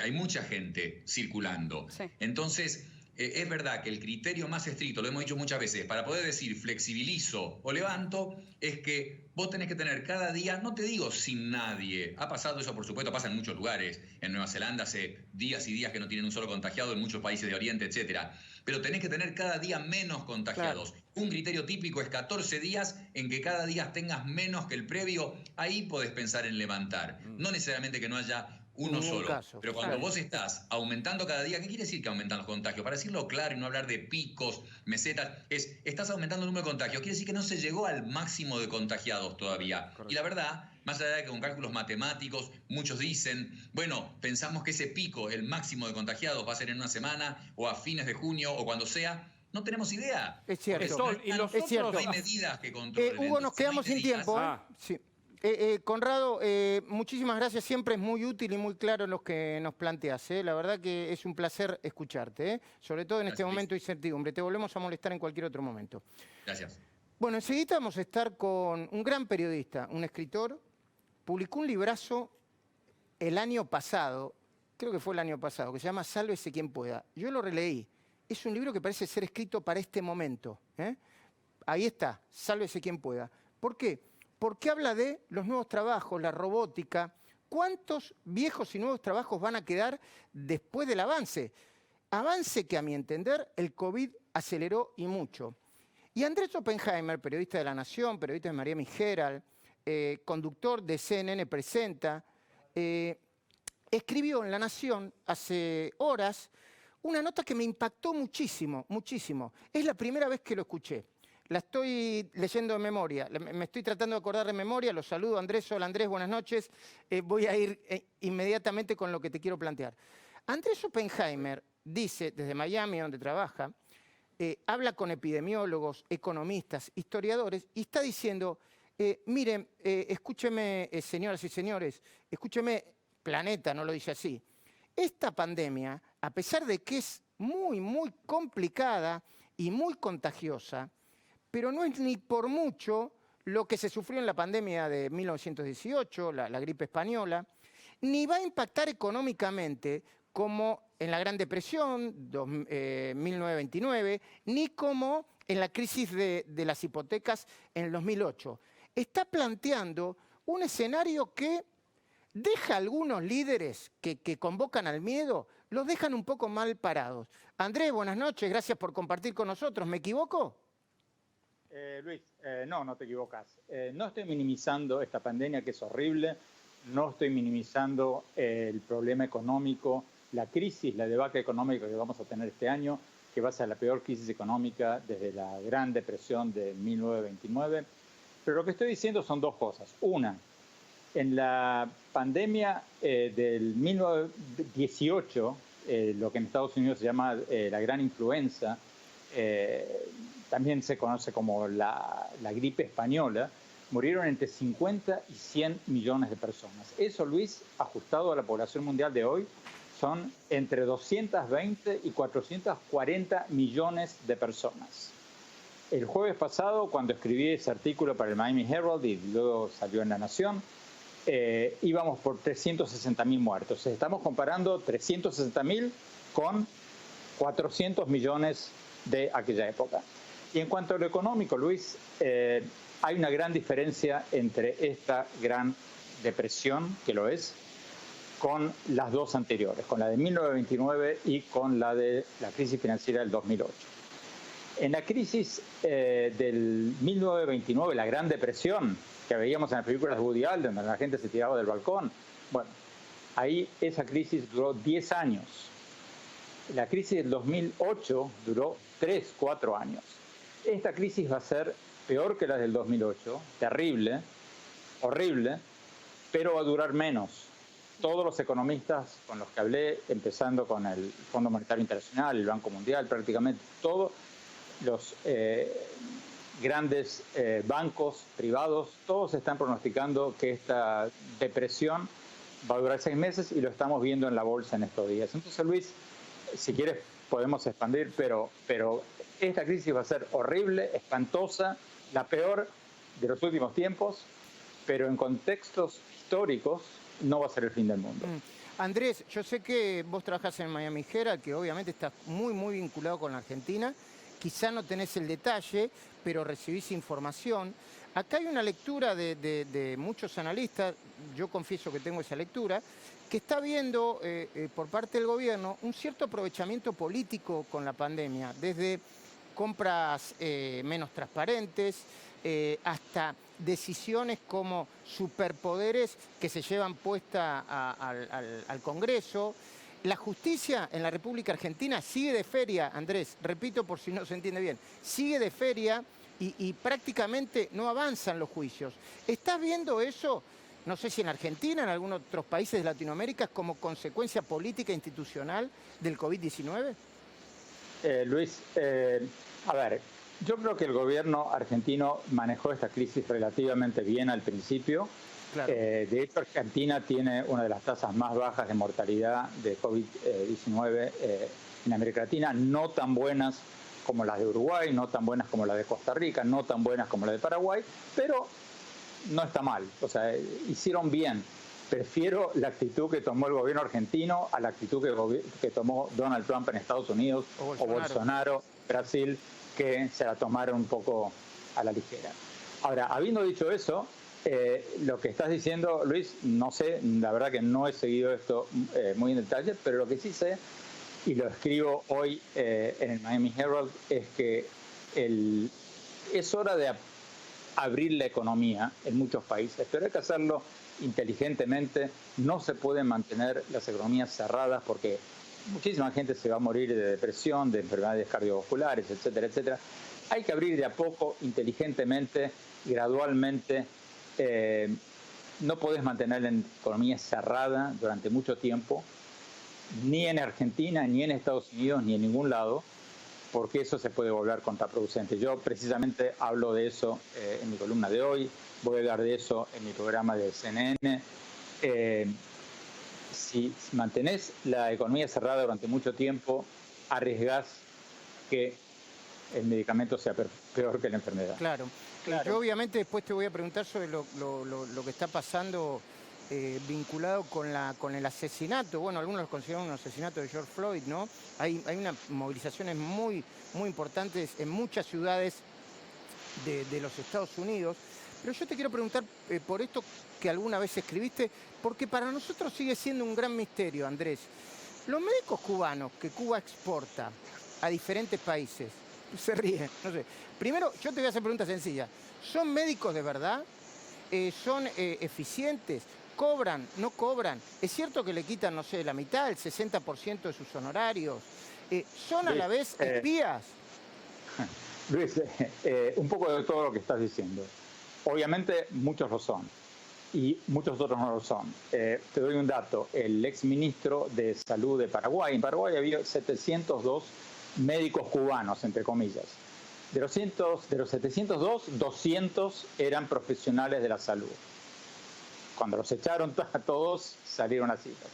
hay mucha gente circulando. Sí. Entonces, es verdad que el criterio más estricto, lo hemos dicho muchas veces, para poder decir flexibilizo o levanto, es que vos tenés que tener cada día, no te digo sin nadie, ha pasado eso por supuesto, pasa en muchos lugares, en Nueva Zelanda hace días y días que no tienen un solo contagiado, en muchos países de Oriente, etcétera, pero tenés que tener cada día menos contagiados. Claro. Un criterio típico es 14 días en que cada día tengas menos que el previo, ahí podés pensar en levantar, no necesariamente que no haya uno solo, caso. Pero cuando vos estás aumentando cada día, ¿qué quiere decir que aumentan los contagios? Para decirlo claro y no hablar de picos, mesetas, estás aumentando el número de contagios, quiere decir que no se llegó al máximo de contagiados todavía. Correcto. Y la verdad, más allá de que con cálculos matemáticos, muchos dicen, bueno, pensamos que ese pico, el máximo de contagiados va a ser en una semana, o a fines de junio, o cuando sea, no tenemos idea. Es cierto. Es cierto. Hay medidas que controlen. Hugo, nos quedamos sin tiempo. Sí. Conrado, muchísimas gracias, siempre es muy útil y muy claro lo que nos planteas, La verdad que es un placer escucharte, sobre todo en este momento de incertidumbre. Te volvemos a molestar en cualquier otro momento. Gracias. Bueno, enseguida vamos a estar con un gran periodista, un escritor, publicó un librazo el año pasado, creo que fue el año pasado, que se llama Sálvese quien pueda. Yo lo releí, es un libro que parece ser escrito para este momento. Ahí está, Sálvese quien pueda. ¿Por qué? Porque habla de los nuevos trabajos, la robótica. ¿Cuántos viejos y nuevos trabajos van a quedar después del avance? Avance que, a mi entender, el COVID aceleró y mucho. Y Andrés Oppenheimer, periodista de La Nación, periodista de Miami Herald, conductor de CNN Presenta, escribió en La Nación hace horas una nota que me impactó muchísimo, muchísimo. Es la primera vez que lo escuché. La estoy leyendo de memoria, me estoy tratando de acordar de memoria, los saludo Andrés, hola Andrés, buenas noches, voy a ir inmediatamente con lo que te quiero plantear. Andrés Oppenheimer dice, desde Miami, donde trabaja, habla con epidemiólogos, economistas, historiadores, y está diciendo, miren, escúcheme, señoras y señores, escúcheme, planeta, no lo dice así, esta pandemia, a pesar de que es muy, muy complicada y muy contagiosa, pero no es ni por mucho lo que se sufrió en la pandemia de 1918, la gripe española, ni va a impactar económicamente como en la Gran Depresión, 1929, ni como en la crisis de las hipotecas en el 2008. Está planteando un escenario que deja a algunos líderes que convocan al miedo, los dejan un poco mal parados. Andrés, buenas noches, gracias por compartir con nosotros. ¿Me equivoco? Luis, no te equivocas. No estoy minimizando esta pandemia que es horrible, no estoy minimizando el problema económico, la crisis, la debacle económica que vamos a tener este año, que va a ser la peor crisis económica desde la Gran Depresión de 1929. Pero lo que estoy diciendo son dos cosas. Una, en la pandemia del 1918, lo que en Estados Unidos se llama la Gran Influenza, también se conoce como la gripe española, murieron entre 50 y 100 millones de personas. Eso, Luis, ajustado a la población mundial de hoy, son entre 220 y 440 millones de personas. El jueves pasado, cuando escribí ese artículo para el Miami Herald y luego salió en La Nación, íbamos por 360.000 muertos. Estamos comparando 360.000 con 400 millones de aquella época. Y en cuanto a lo económico, Luis, hay una gran diferencia entre esta Gran Depresión, que lo es, con las dos anteriores, con la de 1929 y con la de la crisis financiera del 2008. En la crisis del 1929, la Gran Depresión, que veíamos en las películas de Woody Allen, donde la gente se tiraba del balcón, bueno, ahí esa crisis duró 10 años. La crisis del 2008 duró 3, 4 años. Esta crisis va a ser peor que la del 2008, terrible, horrible, pero va a durar menos. todos los economistas con los que hablé, empezando con el Fondo Monetario Internacional, el Banco Mundial, prácticamente todos los grandes bancos privados, todos están pronosticando que esta depresión va a durar 6 meses y lo estamos viendo en la bolsa en estos días. Entonces, Luis, si quieres podemos expandir, pero esta crisis va a ser horrible, espantosa, la peor de los últimos tiempos, pero en contextos históricos no va a ser el fin del mundo. Andrés, yo sé que vos trabajás en Miami Herald, que obviamente estás muy vinculado con la Argentina. Quizá no tenés el detalle, pero recibís información. Acá hay una lectura de muchos analistas, yo confieso que tengo esa lectura, que está viendo por parte del gobierno un cierto aprovechamiento político con la pandemia, desde compras menos transparentes hasta decisiones como superpoderes que se llevan puesta al Congreso. La justicia en la República Argentina sigue de feria, Andrés, repito por si no se entiende bien, sigue de feria y prácticamente no avanzan los juicios. ¿Estás viendo eso, no sé si en Argentina, en algunos otros países de Latinoamérica, como consecuencia política e institucional del COVID-19? Luis, a ver, yo creo que el gobierno argentino manejó esta crisis relativamente bien al principio. Claro. De hecho, Argentina tiene una de las tasas más bajas de mortalidad de COVID-19 en América Latina, no tan buenas como las de Uruguay, no tan buenas como las de Costa Rica, no tan buenas como las de Paraguay, pero no está mal, o sea, hicieron bien. Prefiero la actitud que tomó el gobierno argentino a la actitud que tomó Donald Trump en Estados Unidos o Bolsonaro, Brasil, que se la tomaron un poco a la ligera. Ahora, habiendo dicho eso, lo que estás diciendo, Luis, no sé, la verdad que no he seguido esto muy en detalle, pero lo que sí sé, y lo escribo hoy en el Miami Herald, es que es hora de abrir la economía en muchos países, pero hay que hacerlo inteligentemente. No se pueden mantener las economías cerradas porque muchísima gente se va a morir de depresión, de enfermedades cardiovasculares, etcétera, etcétera. Hay que abrir de a poco, inteligentemente, gradualmente. No podés mantener la economía cerrada durante mucho tiempo, ni en Argentina, ni en Estados Unidos, ni en ningún lado, porque eso se puede volver contraproducente. Yo precisamente hablo de eso en mi columna de hoy, voy a hablar de eso en mi programa de CNN. Si mantenés la economía cerrada durante mucho tiempo, arriesgás que el medicamento sea peor que la enfermedad. Claro. Yo obviamente después te voy a preguntar sobre lo que está pasando vinculado con el asesinato. Bueno, algunos lo consideran un asesinato de George Floyd, ¿no? Hay unas movilizaciones muy importantes en muchas ciudades de los Estados Unidos. Pero yo te quiero preguntar por esto que alguna vez escribiste, porque para nosotros sigue siendo un gran misterio, Andrés. Los médicos cubanos que Cuba exporta a diferentes países, se ríen, no sé. Primero, yo te voy a hacer preguntas sencillas. ¿Son médicos de verdad? ¿Son eficientes? ¿Cobran? ¿No cobran? ¿Es cierto que le quitan, no sé, la mitad, el 60% de sus honorarios? ¿Son a la vez espías? Luis, un poco de todo lo que estás diciendo. Obviamente muchos lo son y muchos otros no lo son. Te doy un dato. El exministro de Salud de Paraguay, en Paraguay había 702 médicos cubanos, entre comillas. De los 702, 200 eran profesionales de la salud. Cuando los echaron a todos, salieron las cifras.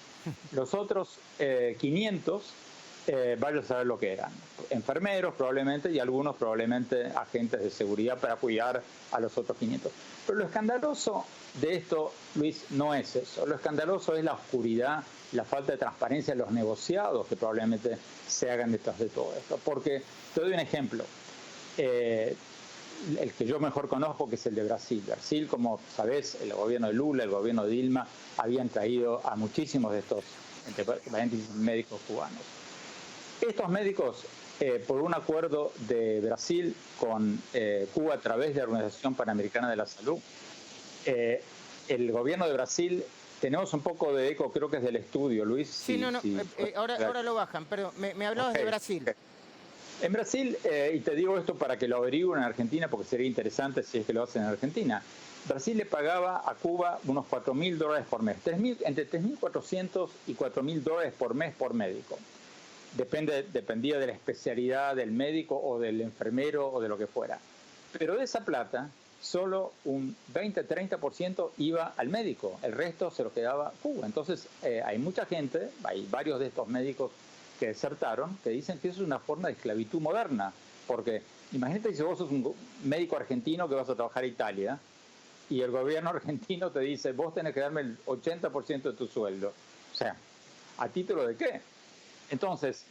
Los otros 500, vaya a saber lo que eran. Enfermeros probablemente y algunos probablemente agentes de seguridad para cuidar a los otros 500. Pero lo escandaloso de esto, Luis, no es eso. Lo escandaloso es la oscuridad, la falta de transparencia en los negociados que probablemente se hagan detrás de todo esto. Porque te doy un ejemplo. El que yo mejor conozco, que es el de Brasil. Brasil, como sabés, el gobierno de Lula, el gobierno de Dilma, habían traído a muchísimos de estos médicos cubanos. Estos médicos, por un acuerdo de Brasil con Cuba a través de la Organización Panamericana de la Salud, el gobierno de Brasil, tenemos un poco de eco, creo que es del estudio, Luis. Sí, ahora lo bajan, pero me hablabas de Brasil. En Brasil, y te digo esto para que lo averigüen en Argentina, porque sería interesante si es que lo hacen en Argentina, Brasil le pagaba a Cuba unos $4.000 por mes, entre 3.400 y $4.000 por mes por médico. Dependía de la especialidad del médico o del enfermero o de lo que fuera. Pero de esa plata, solo un 20-30% iba al médico, el resto se lo quedaba Cuba. Entonces hay mucha gente, hay varios de estos médicos que desertaron, que dicen que eso es una forma de esclavitud moderna, porque imagínate si vos sos un médico argentino que vas a trabajar a Italia y el gobierno argentino te dice, vos tenés que darme el 80% de tu sueldo. O sea, ¿a título de qué? Entonces,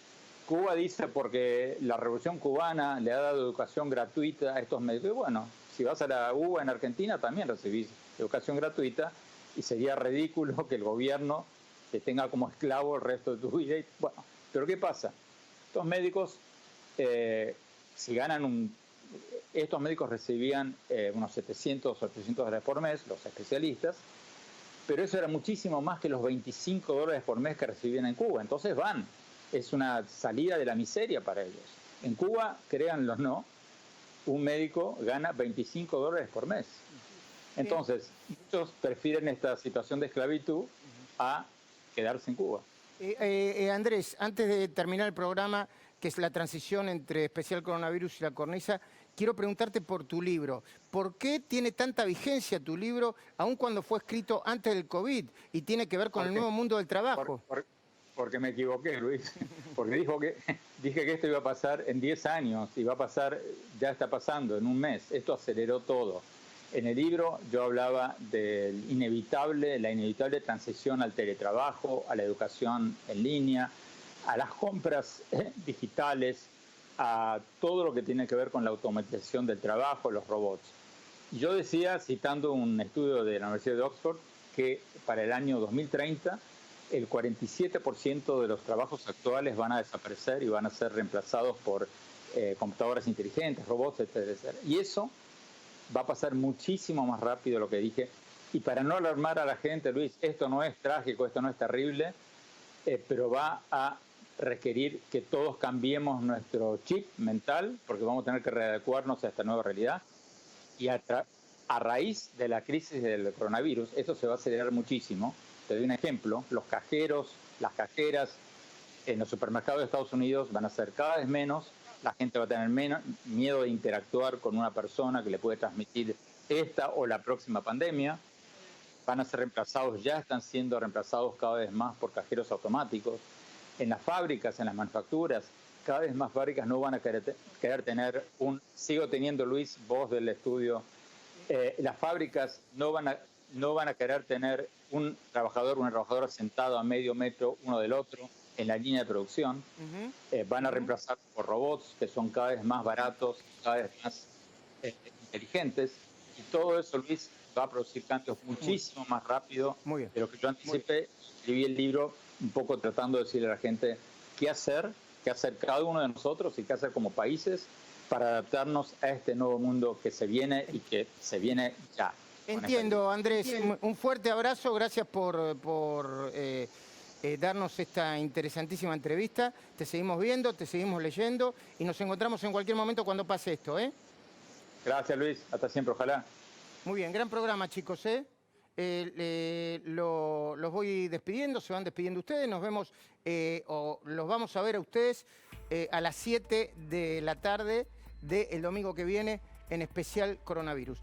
Cuba dice porque la Revolución Cubana le ha dado educación gratuita a estos médicos. Y bueno, si vas a la UBA en Argentina también recibís educación gratuita y sería ridículo que el gobierno te tenga como esclavo el resto de tu vida. Bueno, pero ¿qué pasa? Estos médicos, si ganan estos médicos recibían unos 700 o 800 dólares por mes, los especialistas, pero eso era muchísimo más que los $25 por mes que recibían en Cuba. Entonces es una salida de la miseria para ellos. En Cuba, créanlo o no, un médico gana $25 por mes. Entonces, muchos prefieren esta situación de esclavitud a quedarse en Cuba. Andrés, antes de terminar el programa, que es la transición entre Especial Coronavirus y La Cornisa, quiero preguntarte por tu libro. ¿Por qué tiene tanta vigencia tu libro, aun cuando fue escrito antes del COVID, y tiene que ver con el nuevo mundo del trabajo? Porque me equivoqué, Luis. Porque dije que esto iba a pasar en 10 años, y va a pasar, ya está pasando, en un mes. Esto aceleró todo. En el libro yo hablaba de la inevitable transición al teletrabajo, a la educación en línea, a las compras digitales, a todo lo que tiene que ver con la automatización del trabajo, los robots. Yo decía, citando un estudio de la Universidad de Oxford, que para el año 2030 el 47% de los trabajos actuales van a desaparecer y van a ser reemplazados por computadoras inteligentes, robots, etc. Y eso va a pasar muchísimo más rápido de lo que dije. Y para no alarmar a la gente, Luis, esto no es trágico, esto no es terrible, pero va a requerir que todos cambiemos nuestro chip mental, porque vamos a tener que readecuarnos a esta nueva realidad. Y a raíz de la crisis del coronavirus, esto se va a acelerar muchísimo. Te doy un ejemplo, los cajeros, las cajeras en los supermercados de Estados Unidos van a ser cada vez menos, la gente va a tener menos miedo de interactuar con una persona que le puede transmitir esta o la próxima pandemia, van a ser reemplazados, ya están siendo reemplazados cada vez más por cajeros automáticos. En las fábricas, en las manufacturas, cada vez más fábricas no van a querer tener sigo teniendo, Luis, voz del estudio, las fábricas no van a querer tener un trabajador, una trabajadora sentado a medio metro uno del otro en la línea de producción. Van a reemplazar por robots que son cada vez más baratos, cada vez más inteligentes. Y todo eso, Luis, va a producir cambios muchísimo más rápido de lo que yo anticipé. Escribí el libro un poco tratando de decirle a la gente qué hacer cada uno de nosotros y qué hacer como países para adaptarnos a este nuevo mundo que se viene y que se viene ya. Entiendo, Andrés. Un fuerte abrazo. Gracias por darnos esta interesantísima entrevista. Te seguimos viendo, te seguimos leyendo y nos encontramos en cualquier momento cuando pase esto, ¿eh? Gracias, Luis. Hasta siempre, ojalá. Muy bien, gran programa, chicos, ¿eh? Los voy despidiendo, se van despidiendo ustedes. Nos vemos, o los vamos a ver a ustedes a las 7 de la tarde del domingo que viene en Especial Coronavirus.